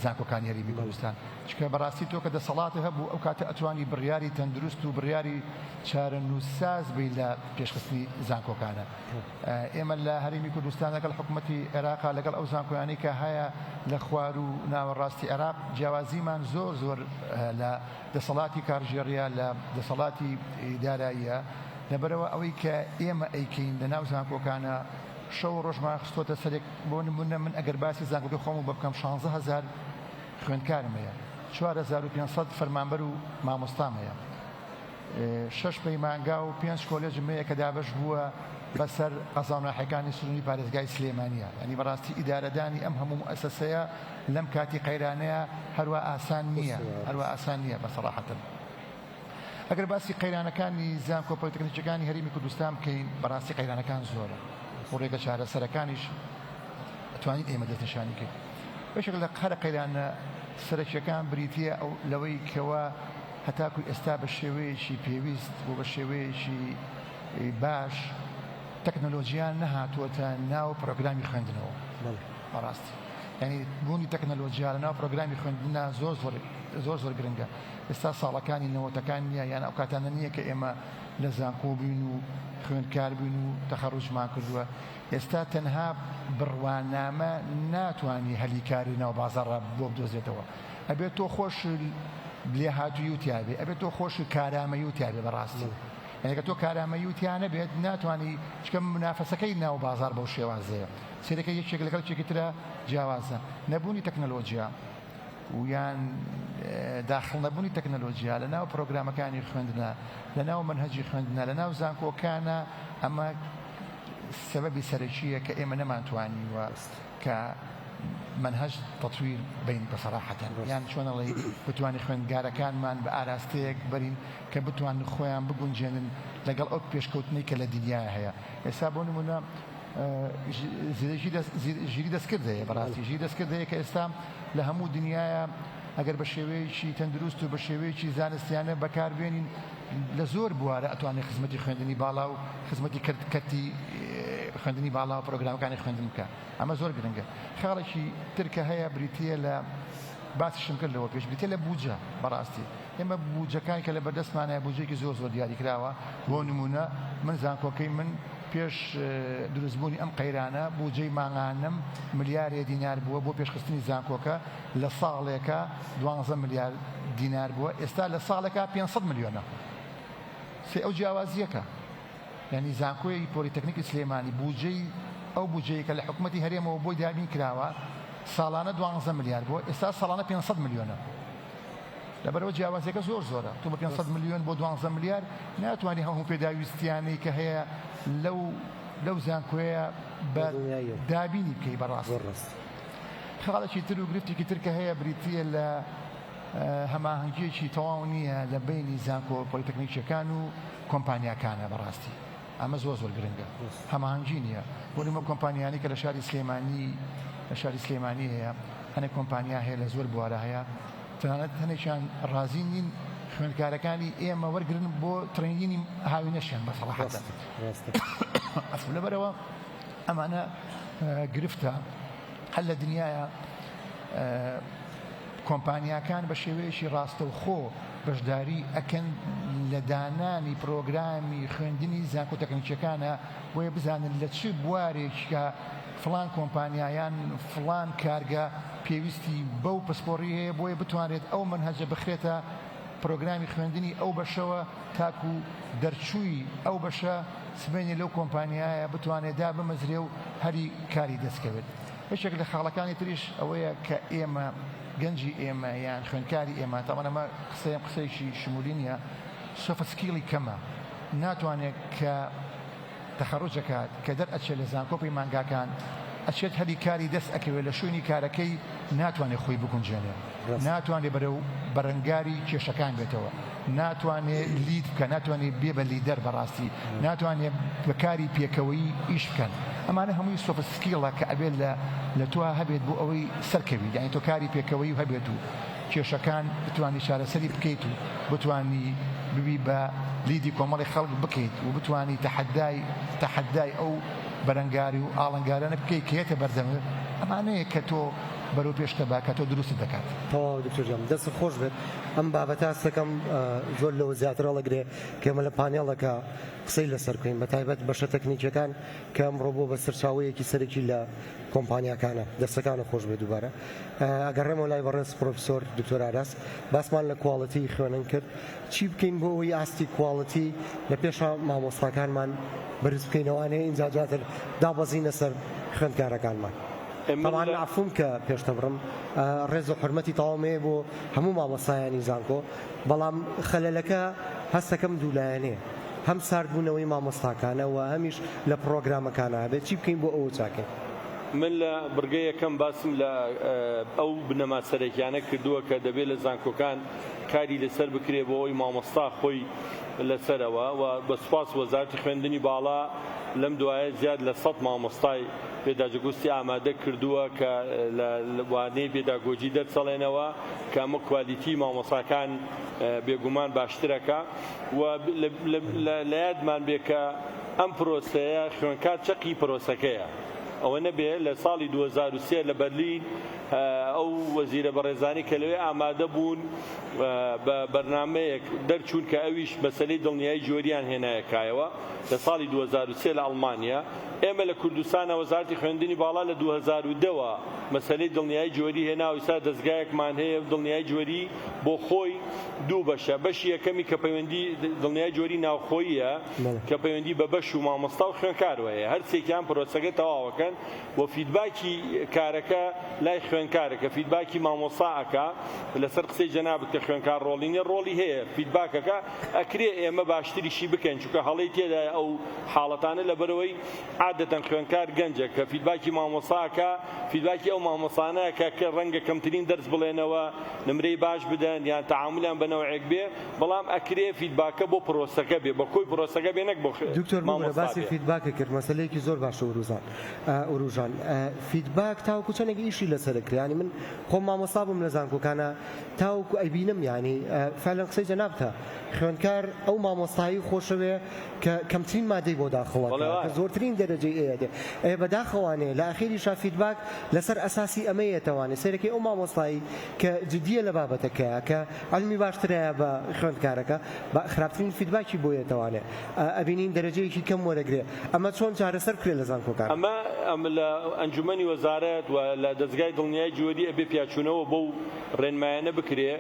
زانکۆکانی هەرێمی کوردستان چکە بەڕاستی تۆ کە دەسەڵاتی هەبوو ئەو کاتە ئەتوانی بڕیاری تەندروست و بڕیاری چارەنووساز بی لە پێشخستنی زانکۆکانە. ئێمە لە هەرێمی کوردستان لەگەڵ حکوومەتی عێراقا لەگەڵ ئەو زانکۆیانەی کە هەیە لە خوار و ناوەڕاستی عێراق جیاوازیمان زۆر زۆر لە دەسەڵاتی کارژێڕیە لە دەسەڵاتی داراییە لەبەرەوە ئەوەی کە ئێمە ئەیکەین لە ناو زانکۆکانە شەو ڕۆژمان خستۆتە سەرێک بۆ نمونە من ئەگەر باسی زانکۆکە خۆم و بکەم 16,000 خوێندکارم هەیە 4,500 فەرمانبەر و مامۆستام هەیە 6 پەیمانگا و 5 کۆلێژم هەیە کە دابەش بووە بەسەر قەزانەحەکانی سروشتی پارێزگای سلێمانیە. ینی بەڕاستی ئیدارەدانی ئەم هەموو مؤسسەیە لەم کاتی قەیرانەیە هەروە ئاسان نییە هەروە ئاسان نییە بەسەڕاحەتن. ئەگەر باسی قەیرانەکانی زانکۆ پۆلیتەکنیکەکانی هەرێمی کوردستان بکەین بەڕاستی قەیرانەکان زۆرە و ڕێگە چارەسەرەکانیش توانین ئێمە دەستنیشانیکەین بەشێک لە قەرەقەیرانە سەرەکیەکان بریتە ئەو لەوەی کەوە هەتاکوی ئێستا بە شێوەیەکی پێویست بۆ بە شێوەیەکی باش تەکنۆلۆژیان نەهاتووەتە ناو پرۆگرامی خوێندنەوە بەڕاستی یعنی بوونی تەکنۆلۆژیا لە ناو پرۆگرامی خوێندنە زۆر گرنگە ئێستا ساڵەکانی نەوەتەکان نییە یان ئەو کاتانە نییە کە ئێمە لە زانکۆ بووین و خوێندکار بووین و تەخەڕوجمان کردووە ئێستا تەنها بڕوانامە ناتوانانی هەلیکاری ناو بازاڕە بۆ بدۆزێتەوە ئەبێت تۆ خۆش لێ هاتووی و تیاابێ ئەبێت تۆ خۆش کارامەی و تیاابێ بەڕاستی ئەگە تۆ کارامەی وتیانە بێت ناتوانانی چکەم منافەسەکەی ناو بازار بەو شێوازەیە سێرەکە یەکێک لەگەڵ چێکی ترە جیاوازە نەبوونی تەکنۆلۆژیا و یان داخل نەبوونی تەکنۆلۆژیا لە ناو پرۆگرامەکانی خوێندنە لە ناو منهەجی خوێندنە لە ناو زانکۆکانە ئەمە سببی سەرەکیە کە ئێمە نەمانتوانیوە کە منهج تطویر بین بصراحة يعني شو أنا اللي بتواني خوان جارا كان من بأراستيك برين كبتوان خوان بقول جنن لقال أوك بيشكوتني كلا دنيا هي يسابون منا جديد سكده براسي جديد سكده كإسلام لهمو دنيا أجر بشوي شيء تندرست وبشوي شيء زانستيانه بكار بينين لزور بواره أتواني خدمتي خوندني بالا وخدمتي كتي خوندني بالا برنامج كان خوندن كا أما زور جرنجة خالشي تركه هي بريتيا لا باس شمكر له بيش بريتيا لا بوجا براستي إما بوجا كان كلا بدرس معنا بوجا كي زور ديالي كراوا ونمونا من زانكو كي من بيش درزبوني أم قيرانا بوجي معانم مليار دينار بو بيش خستني زانكوكا لصالكا 12 مليار دينار بو استا لصالكا 500 مليون سي او جوازيكا يعني زانكوي بوليتكنيك سليماني بوجي او بوجي كلا حكومتي هريم وبو دابين كراوا سالانه 12 مليار بو استا سالانه 500 مليون لبرو جوازيكا زورا تو 500 مليون بو 12 مليار ناتواني هم بيداويستياني كهي لو زانكويا دابيني بكي براس خالد شي ترو غرفتي كي تركه هي بريتيه ل هما هنجي شي توانيه لبيني زانكو بوليتكنيك كانوا كومبانيا كان براستي اما زوز والجرينجا هما هنجينيا ولما كومبانيا ني كلا شاري سليماني هي انا كومبانيا هي لزور بواره هي تنانت هنشان رازينين خوێندکارەکانی ئێمە وەرگرن بۆ ترێنینی هاوینەشیان بەسەڵاحەت ئەفو لەبەرەوە ئەمانە گرفتە هەر لە دنیاە کۆمپانیاکان بە شێوەیەکی ڕاستەوخۆ بەشداری ئەکەن لە دانانی پرۆگرامی خوێندنی زانکۆ تەکنیکیەکانە بۆیە بزانن لە چ بوارێکە فلان کۆمپانیایان فلان کارگە پێویستی بەو پسپۆڕی هەیە بۆیە بتوانێت ئەو منهەجە بخرێتە پرۆگرامی خوێندنی ئەو بەشەوە تاکو دەرچووی ئەو بەشە سبێنی لەو کۆمپانیایە بتوانێت دا بمەزرێ و هەری کاری دەستکەوێت هیچێک لە خاڵەکانی تریش ئەوەیە کە ئێمە گەنجی ئێمە یان خوێندکاری ئێمە تاوان ئەمە قسەیەکی شمولی نیە سۆفت سکیلی کەمە ناتوانێت کە تەخەڕوجەکات کە دەرئەچێت لە زانکۆپی مانگاکان ئەچێت هەری کاری دەست ئەکەوێت لە شوێنی کارەکەی ناتوانێت خۆی بگونجێنێت ناتوانێت بەرەو بەرەنگاری کێشەکان بێتەوە ناتوانێت لید بکە ناتوانێت بێ بە لیدەر بەڕاستی ناتوانێت بەکاری پێکەوەی ئیش بکەن ئەمانە هەمووی سۆفت سکیڵە کە ئەبێت لە تۆ هەبێت بۆ ئەوەی سەرکەوی یعنی تۆ کاری پێکەوەی و هەبێت و کێشەکان بتوانی چارەسەری بکەیت و بتوانی ببی بە لیدی کۆمەڵی خەڵک بکەیت و بتوانی تەحەدای ئەو بەرەنگاری و ئاڵنگارانە بکەیت کە هێتە بەردەمە ئەمانەیە کە تۆ بەرەو پێشتەبا کە تۆ دروست دەکات تەواو دکتۆر جان دەست خۆش بێت ئەم بابەتە هەستەکەم زۆر لەوە زیاتر هەڵەگرێ کە ئێمە لە پانێڵەکە قسەی لەسەر بکەین بە تایبەت بەشە تەکنیکیەکان کە ئەمڕۆ بۆ بە سەرچاوەیەکی سەرەکی لە کۆمپانیاکانە دەستەکانە خۆش بێت دووبارە ئەگەڕێمەوە لای بەڕێز پرۆفسۆر دکتۆر ئاراس باسمان لە کواڵەتی خوێنن کرد چی بکەین بۆ ئەوەی ئاستی کواڵەتی لە پێشە مامۆستاکانمان بەرز بکەینەوەوانەیە ئینجا جاتر دابەزینە سەر خوێندکارەکانمان طبعا عفوم کە پێشتە بڕم ڕێز و حرمەتی تەواومەیە بۆ هەموو مامۆستایانی زانکۆ بەڵام خەلەلەکە هەستەکەم دوولایەنەیە هەم ساردبوونەوەی مامۆستاکانە و هەمیش لە پرۆگرامەکانە بێت چی بکەین بۆ ئەوە چاکەین من لە بڕگەیەکەم باسم لە ئەو بنەما سەرەکیانە کردووە کە دەبێت لە زانکۆکان کاری لەسەر بکرێ بۆ ئەوی مامۆستا خۆی لەسەرەوە و بە سوپاس وەزارەتی خوێندنی باڵا لەم دوایە زیاد لە 100 مامۆستای پێداگوستی ئامادە کردووە کە لە وانەی پێداگۆجی دەرچەڵێنەوە کە ئەمە کوالیتی مامۆساکان بێگومان باشترەکە و لە یادمان بێ کە ئەم پرۆسەیە خوێندکار چەقی پرۆسەکەیە ئەوە نەبێ لە ساڵی 2003 لە بەرلین ئەو وەزیرە بەڕێزانی کە لەوێ ئامادە بوون بە بەرنامەیەک دەرچوون کە ئەویش مەسەلەی دڵنیایی جۆریان هێنایەکایەوە لە ساڵی 2003 لە ئەڵمانیا ئێمە لە کوردستانە وەزارەتی خوێندنی باڵا لە 2002ەوە مەسەلەی دڵنیایی جۆری هێناوە ئێستا دەستگایەکمان هەیە دڵنیایی جۆری بۆ خۆی دوو بەشە بەشی یەکەمی کە پەیوەندی دڵنیایی جۆری ناوخۆییە کە پەیوەندی بە بەش و مامۆستا و خوێندکارەوەیە هەرسێکیان پرۆسەکە تەواوەکەن و فیدباکی کارەکە لای خوێندکارەکە فیدباکی مامۆستاکە لەسەر قسەی جەنابەت کە خوێندکار ڕۆڵینە ڕۆڵی هەیە فیدباکەکە ئەکرێ ئێمە باشتریشی بکەین چونکە هەڵەی تێدا ئەو حاڵەتانە لەبەرەوەی عادەتەن خوێندکار گەنجە کە فیدباکی مامۆستاکە فیدباکی ئەو مامۆستانەیە کە ڕەنگە کەمترین دەرس بڵێنەوە نمرەی باش بدەن یان تەعاملیان بەنەوەیەک بێ بەڵام ئەکرێ فیدباکە بۆ پرۆسەکە بێ بە کۆی پرۆسەکە بێ نەک بۆ دکتۆر باسی فیدباکە کرد مەسەلەیەکی زۆر باشە وروژان فیدباک تاوکو چەندێکی ئیشی لەسەر کرد ینی من خۆم مامۆستا بووم لە زانکۆکانە تاوکو ئەیبینم ینی فعلا قسەی جەنابتە خوێندکار ئەو مامۆستایی خۆشەوێ کە کەمترین مادەی بۆ داخەوە کە زۆرترین دەرەجەی ئێدێ بەداخەوانێ لە ئاخیریشا فیدباک لەسەر ئەساسی ئەمەیەتەوانێ سەرەکی ئەو مامۆستایی کە جدیە لە بابەتەکەیە کە علمی باشترەیە بە خوێندکارەکە بە خراپترین فیدباکی بۆیەتەوانێ ئەبینین دەرەجەیەکی کەم وەرەگرێ ئەمە چۆن چارەسەر کرێ لە زانکۆکان ئەمە لە ئەنجومەنی وەزارەت و لە دەستگای دڵنیایی جۆری ئەبێ پیاچوونەوە بۆ ڕێنمایانە بکرێ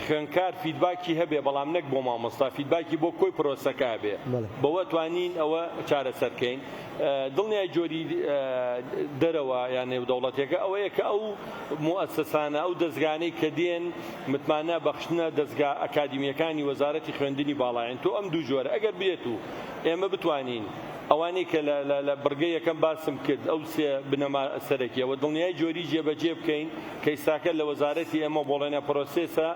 خوێندکار فیدباکی هەبێ بەڵام نەک بۆ مامۆستا فیدباکی بۆ کۆی پرۆسەکە هەبێ بەوە توانین ئەوە چارەسەرکەین دڵنیایی جۆری دەرەوە یان نێودەوڵەتیەکە ئەوەیە کە ئەو موەسسانە ئەو دەستگانەی کە دێن متمانە بەخشنە دەستگا ئەکادیمیەکانی وەزارەتی خوێندنی باڵایەن تۆ ئەم دوو جۆرە ئەگەر بێت و ئێمە بتوانین ئەوانەی کە لە بڕگەی یەکەم باسم کرد ئەو سێ بنەما سەرەکیەوە دڵنیایی جۆری جێبەجێ بکەین کە ئێستاکە لە وەزارەتی ئێمە بۆڵێنە پرۆسێسە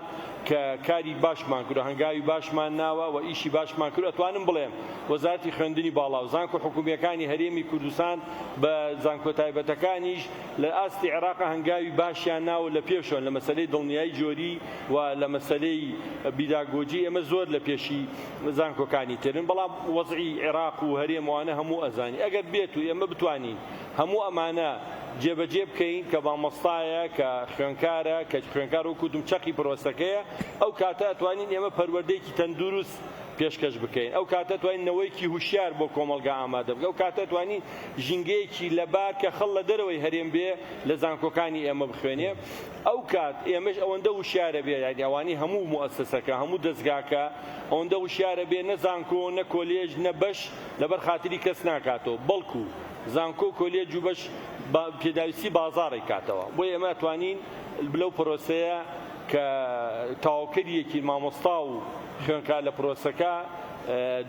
کە کاری باشمان کرد هەنگاوی باشمان ناوە و ئیشی باشمان کرد ئەتوانم بڵێم وەزارەتی خوێندنی باڵا و زانکۆ حکوومیەکانی هەرێمی کوردستان بە زانکۆ تایبەتەکانیش لە ئاستی عێراق هەنگاوی باشیان ناوە لە پێشۆن لە مەسەلەی دڵنیایی جۆری و لە مەسەلەی بیداگۆجی ئێمە زۆر لە پێشی زانکۆکانی ترن بەڵام وەزعی عێراق و هەرێموانە هەموو ئەزانی ئەگەر بێت و ئێمە بتوانین هەموو ئەمانە جێبەجێ بکەین کە مامۆستایە کە خوێندکارە کە خوێندکار و کوتم چەقی پرۆسەکەیە ئەو کاتە ئەتوانین ئێمە پەروەردەیەکی تەندروست پێشکەش بکەین ئەو کاتە توانین نەوەیەکی هوشیار بۆ کۆمەلگا ئامادە بکە ئەو کاتە توانین ژینگەیەکی لەبار کە خەڵ لە دەرەوەی هەرێم بێ لە زانکۆکانی ئێمە بخوێنێ ئەو کات ئێمەش ئەوەندە وشیارە بێ یعنی ئەوانی هەموو موەسسەکە هەموو دەستگاکە ئەوەندە وشیارە بێ نە زانکۆ نە کۆلێژ نە بەش لەبەر خاتری کەس ناکاتەوە بەڵکو زانکۆ کۆلێج و بەش پێداویستی بازاڕی کاتەوە بۆ ئێمە ئەتوانین لەو پرۆسەیە کە تاواکەریەکی مامۆستا و خوێندکار لە پرۆسەکە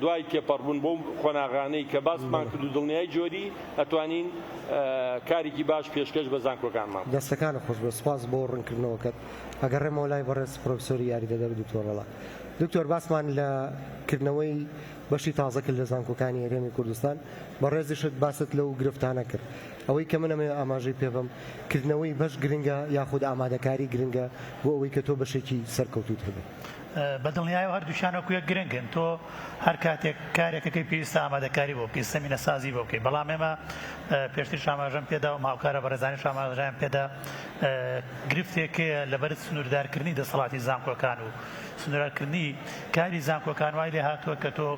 دوای تێپەڕبوون بۆ خۆناغانەی کە باسمان کرد و دڵنیایی جۆری ئەتوانین کارێکی باش پێشکەش بە زانکۆکانمان دەستەکانە خۆش بە سپاس بۆ ڕوونکردنەوەکەت ئەگەڕێمەوە لای بەڕێز پرۆفسۆری یاریدەدەر دکتۆرەڵا دکتۆر باسمان لە کردنەوەی بەشی تازەکرد لە زانکۆکانی هەرێمی کوردستان بەڕێزیشت باست لەو گرفتانە کرد ئەوەی کە منەمێ ئاماژەی پێبم کردنەوەی بەش گرنگە یاخود ئامادەکاری گرنگە بۆ ئەوەی کە تۆ بەشێکی سەرکەوتوت هەبێت بەدڵنیای و هەردووشانەکویە گرنگن تۆ هەر کاتێک کارێکەکەی پێویستە ئامادەکاری بۆ بکەی سەمینە سازی بۆ بکەی بەڵام ئێمە پێشتر شاماژەم پێدا و هاوکارە بەڕێزانی شاماژیان پێدا گرفتێکەیە لەبەر سنووردارکردنی دەسەڵاتی زانکۆکان و سنووردارکردنی کاری زانکۆکان وای لێ هاتووە کە تۆ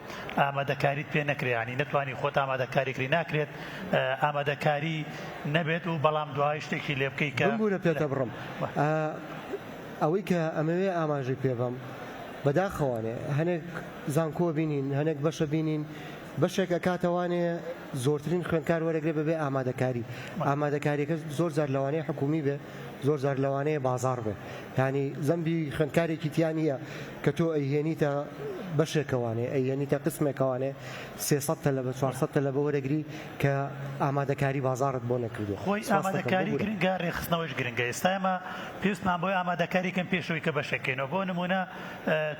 ئامادەکاریت پێ نەکرێانی نەتوانی خۆت ئامادەکاریکردی ناکرێت ئامادەکاری نەبێت و بەڵام دوای شتێکی لێ بکەی کە بورە پێتە بڕم ئەوەی کە ئەمەوێ ئاماژەی پێبم بەداخەوانێ هەنێک زانکۆ بینین هەنێک بەشە بینین بەشێکە کاتەوانێ زۆرترین خوێندکار وەرەگرێ بەبێ ئامادەکاریەکە زۆر جار لەوانەیە حکومی بێ زۆر جار لەوانەیە بازار بێ ینی زەمبی خوێندکارێکی تیانە کە تۆ ئەیهێنیتە بەشێکەوانێ ئەیهێنیتە قسمێکەوانێ 300 لە بە 400 لە بە وەرەگری کە ئامادەکاری بازارت بۆ نەکردو خۆی ئامادەکاری گرنگە ڕێخستنەوەش گرنگە ئێستا ئێمە پێویستمان بۆی ئامادەکاریکەم پێشەوەی کە بەشەکەینەوە بۆ نمونە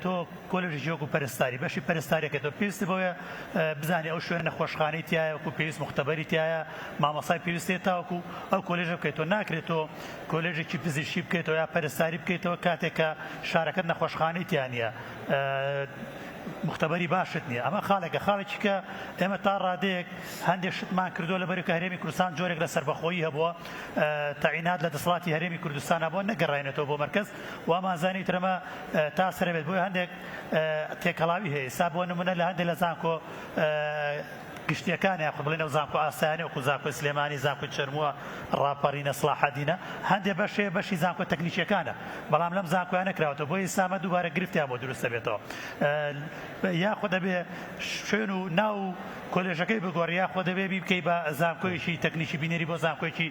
تۆ کۆلێژی ژیۆک و پەرستاری بەشی پەرستاریەکە تۆ پێویستی بۆیە بزانێ ئەو شوێنە خۆشخانەی تایە و و پێویست مختبەری تایە مامۆسای پێویستێت تاوەکو ئەو کۆلێژە بکەیتەوە ناکرێتەوە کۆلێژێکی پزیشکی بکەیتەوە یا پەرستاری بکەیتەوە کاتێکە شارەکەت نەخۆشخانەی تیان نیە مختبەری باشت نییە ئەمە خاڵێکە خاڵێکی کە ئێمە تا ڕادەیەک هەندێک شتمان کردو لە بەرەوەی هەرێمی کوردستان جۆرێک لە سەربەخۆیی هەبووە تەعینات لە دەسەڵاتی هەرێمی کوردستان بۆ نەگەڕێنێتەوە بۆ مەرکەز وامانزانی ترەمە تا سەرەبێت بۆی هەندێک تێکەڵاوی هەیە ئێستا بۆ نمونە لە هەندێک لە زانکۆ گشتیەکان یاخود بڵێنەوە زانکۆ ئاسایانە وەکو زانکۆی سلێمانی زانکۆی چەرمووە ڕاپەڕینە سڵاحەدینە هەندێک بەشەیە بەشی زانکۆ تەکنیکیەکانە بەڵام لەم زانکۆیان نەکراوەتەوە بۆی ئێستامە دووبارە گرفتیان بۆ دروستە بێتەوە یاخود دەبێ شوێن و ناو کۆلێژەکەی بگۆڕ یاخود دەبێ بکەی بە زانکۆیەکی تەکنیکی بینێری بۆ زانکۆیەکی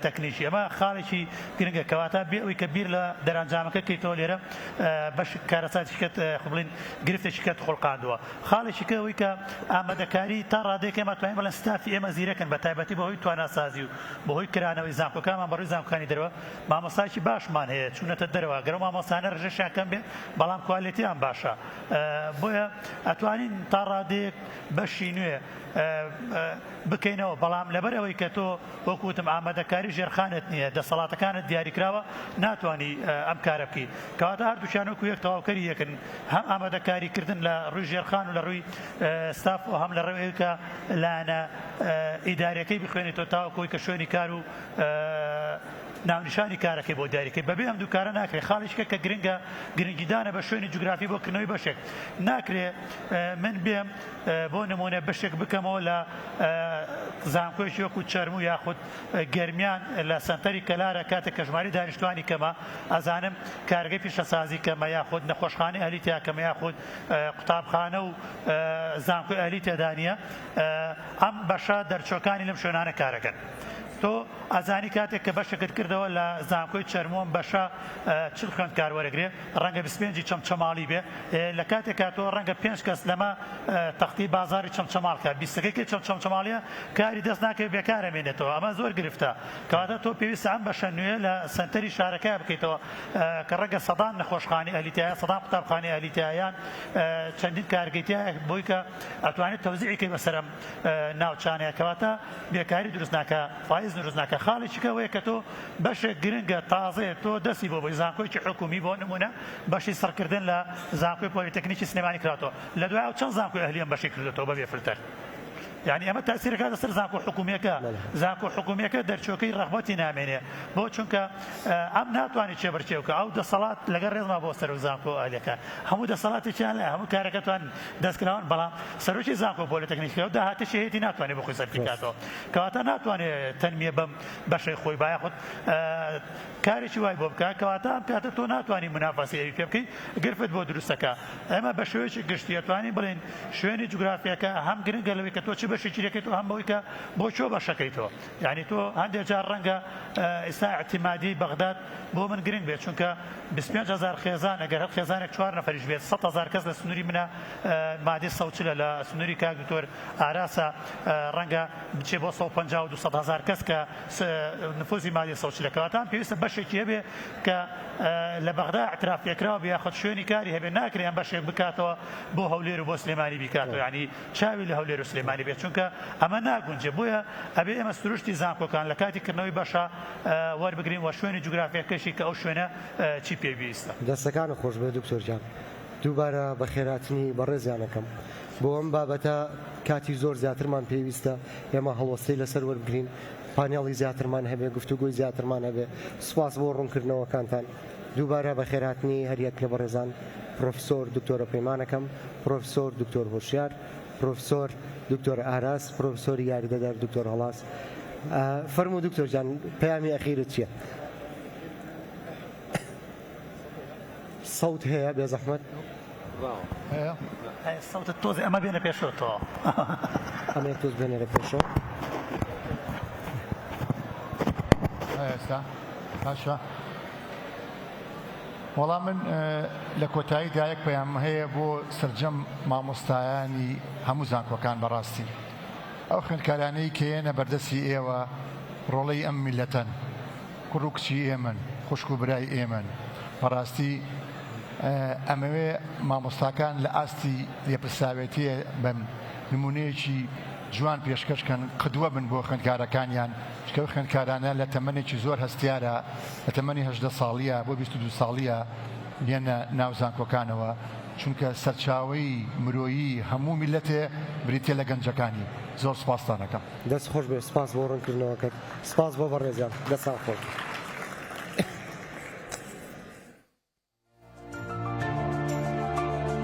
تەکنیکی ئەمە خاڵێکی گرنگە کەواتە بێ ئەوەی کە بیر لە دەرانجامەکە کەیتەوە لێرە بەش کارەساتیشکەت بڵین گرفتێکیکەت خۆڵقاندووە خاڵێکی کە ئەوەی کە ئامادەکاری تا ڕادێک ئێمە توانین بڵێن ستافی ئێمە زیرەکەن بە تایبەتی بەهۆی تواناسازی و بەهۆی کرانەوەی زانکۆکانمان بەڕووی زانکۆکانی دەرەوە مامۆستایکی باشمان هەیە چوونەتە دەرەوە گەرە مامۆستانە ڕژەشیان کەم بێ بەڵام کوالیتیان باشە بۆیە ئەتوانین تا ڕادێک بەشی نوێ بکەینەوە بەڵام لەبەر ئەوەی کە تۆ وەکوتم ئامادەکاری ژێرخانت نییە دەسەڵاتەکانت دیاریکراوە ناتوانانی ئەم کارە بکەی کەواتە هەردووچیان وەکو یەک تەواوکەری یەکن هەم ئامادەکاریکردن لە ڕووی ژێرخان و لە ڕووی ستاف و هەم لە ڕێوەیە کە لایەنە ئیداریەکەی بخوێنێتەوە تاوەکۆی کە شوێنی کار و ناونیشانی کارەکەی بۆ دیاریکەی بەبێ ئەم دوو کارە ناکرێت خاڵیشکە کە گرنگە گرنگیدانە بە شوێنی جوگرافی بۆ کردنەوەی بەشێک ناکرێت من بێم بۆ نمونە بەشێک بکەمەوە لە زانکۆیشی وەکو چەرموو یاخود گەرمیان لە سەنتەری کەلارە کاتێک کە ژماری دانیشتوانی کەمە ئەزانم کارگەی پیشەسازی کەمە یاخود نەخۆشخانەی ئەهلی تیا کەمە یاخود قوتابخانە و زانکۆی ئەهلی تێدا نیە ئەم بەشە دەرچۆکانی لەم شوێنانە کارەکەن تۆ ئازانی کاتێک کە بەشەکەت کردەوە لە زانکۆی چەرمۆم بەشە چل خوێندکار وەرەگرێ ڕەنگە 25 چەمچەماڵی بێ لە کاتێکا تۆ ڕەنگە 5 کەس لەمە تەختی بازاری چەمچەماڵکە 20ەکەی چەمچەماڵیە کاری دەست ناکەوێت بێکارە مێنێتەوە ئەمە زۆر گرفتە کەواتە تۆ پێویستە ئەم بەشە نوێ لە سنتەری شارەکە بکەیتەوە کە ڕەنگە سەدان نەخۆشخانەی ئەهلیتیایە سەدان قوتابخانەی ئەهلیتیایان چەندین کارگەیتیایە بۆی کە ئەتوانێت تەوزیعیکەی بەسەر ناوچانەیە کەواتە بێکاری دروست ناکە فایز دروست ناکە خاڵێکی کەوەیە کە تۆ بەشێک گرنگە تازەیە تۆ دەستی بۆ بۆی زانکۆیکی حکومی بۆ نمونە بەشی سەرکردن لە زانکۆی پۆلیتەکنیکی سلێمانی کراوەتەوە لە دوای چەند زانکۆی ئەهلیان بەشی کردێتەوە بەبێ فلتەر يعني ئەمە تاثیرەکە لەسەر زانکۆ حکومیەکە زانکۆ حکومیەکە دەرچۆکەی ڕەغبەتی نامێنێ بۆ چونکە ئەم ناتوانێت چێبەرچێوکە ئەو دەسەڵات لەگەڵ ڕێزما بۆ سەر زانکۆ ئەهلیەکان هەموو دەسەڵاتێکیان لە هەموو کارەکەتوان دەستکراون بەڵام سەرۆکی زانکۆ پۆلیتەکنیکی و داهاتێکی هەیەی ناتوانێت بۆ خۆی سەرکاتەوە کەواتە ناتوانێت تەنمیە بەم بەشەی خۆی بایەخود کارێکی وای بۆ بکە کەواتە ئەم کاتە تۆ ناتوانانی منافاسی ئەوی پێ بکەی گرفت بۆ دروستەکە ئێمە بە شێوەیەکی گشتی ئەتوانین بڵێن شوێنی جوگرافیەکە هەم گرنگە لەوەی کە تۆ چ بەشێکی دەکەیتەوە هەم بەوەی کە بۆ چۆ بەشەکەیتەوە یعنی تۆ هەندێک جار ڕەنگە ئێستا اعتیمادی بەغداد بۆ من گرنگ بێت چونکە 25,000 خێزان ئەگەر هەر خێزانێک 4 نەفەریش بێت 100,000 کەس لە سنووری منە مادەی سەوچلە لە سنووری کاک دکتۆر ئاراسە ڕەنگە بچێ بۆ 150 و 200,000 کەس کە نفوزی مادەی سەوچلە کەواتە پێویستە بەشێکی هەبێ کە لە بەغدا اعترافیەکراوە بە یاخود شوێنی کاری هەبێ ناکرێن بەشێک بکاتەوە بۆ هەولێر و بۆ سلێمانی بیکاتەوە ینی چاوی لە هەولێر و سلێمانی بێت چونکە ئەمە ناگونجێ بۆیە ئەبێ ئێمە سروشتی زانکۆکان لە کاتی کردنەوەی بەشە وەربگرین و شوێنی جوگرافیەکەشی کە ئەو شوێنە چی پێویستە دەستەکانە خۆش بێ دکتۆر جان دووبارە بە خێراتنی بەڕێزیانەکەم بۆ ئەم بابەتە کاتی زۆر زیاترمان پێویستە ئێمە هەڵوەستەی لەسەر وەربگرین پانێڵی زیاترمان هەبێ گفتوگوی زیاترمان هەبێ سوپاس بۆ ڕوونکردنەوەکانتان دووبارە بە خێراتنی هەریەک لە بەڕێزان پرۆفسۆر دکتۆرە پەیمانەکەم پرۆفسۆر دکتۆر هۆشیار پرۆفسۆر دکتۆر ئاراس پرۆفسۆری یاریدەدار دکتۆر هەڵاس فەرموو دکتۆر جان پەیامی ئەخیرت چییە؟ سەوت هەیە بێ زەحمەت سەوتت تۆزی ئەمە بێنە پێشەوە تۆ ئەمە تۆز بێنێرە پێشەوە ئێستا باشە وەڵام من لە کۆتاییدا یەک پەیام هەیە بۆ سەرجەم مامۆستایانی هەموو زانکۆکان بەڕاستی ئەو خوێندکارانەی کێنە بەردەستی ئێوە ڕۆڵەی ئەم میلەتەن کوڕ و کچی ئێمن خوشک و برای ئێمن بەڕاستی ئەمەوێ مامۆستاکان لە ئاستی لێپرساوێتیە بەم نمونەیەکی جوان پێشکەشکەن قدووە بن بۆ خوێندکارەکانیان چکە خوێندکارانە لە تەمەنێکی زۆر هەستیارە لە تەمەنی 18 ساڵیە بۆ 22 ساڵیە لێنە ناو زانکۆکانەوە چونکە سەرچاوی مرۆیی هەموو میلەتێ بریتە لە گەنجەکانی زۆر سپاستانەکەم دەست خۆش بێ سپاس بۆ ڕوونکردنەوەکەت سپاس بۆ بەڕێزیان دەستان خۆش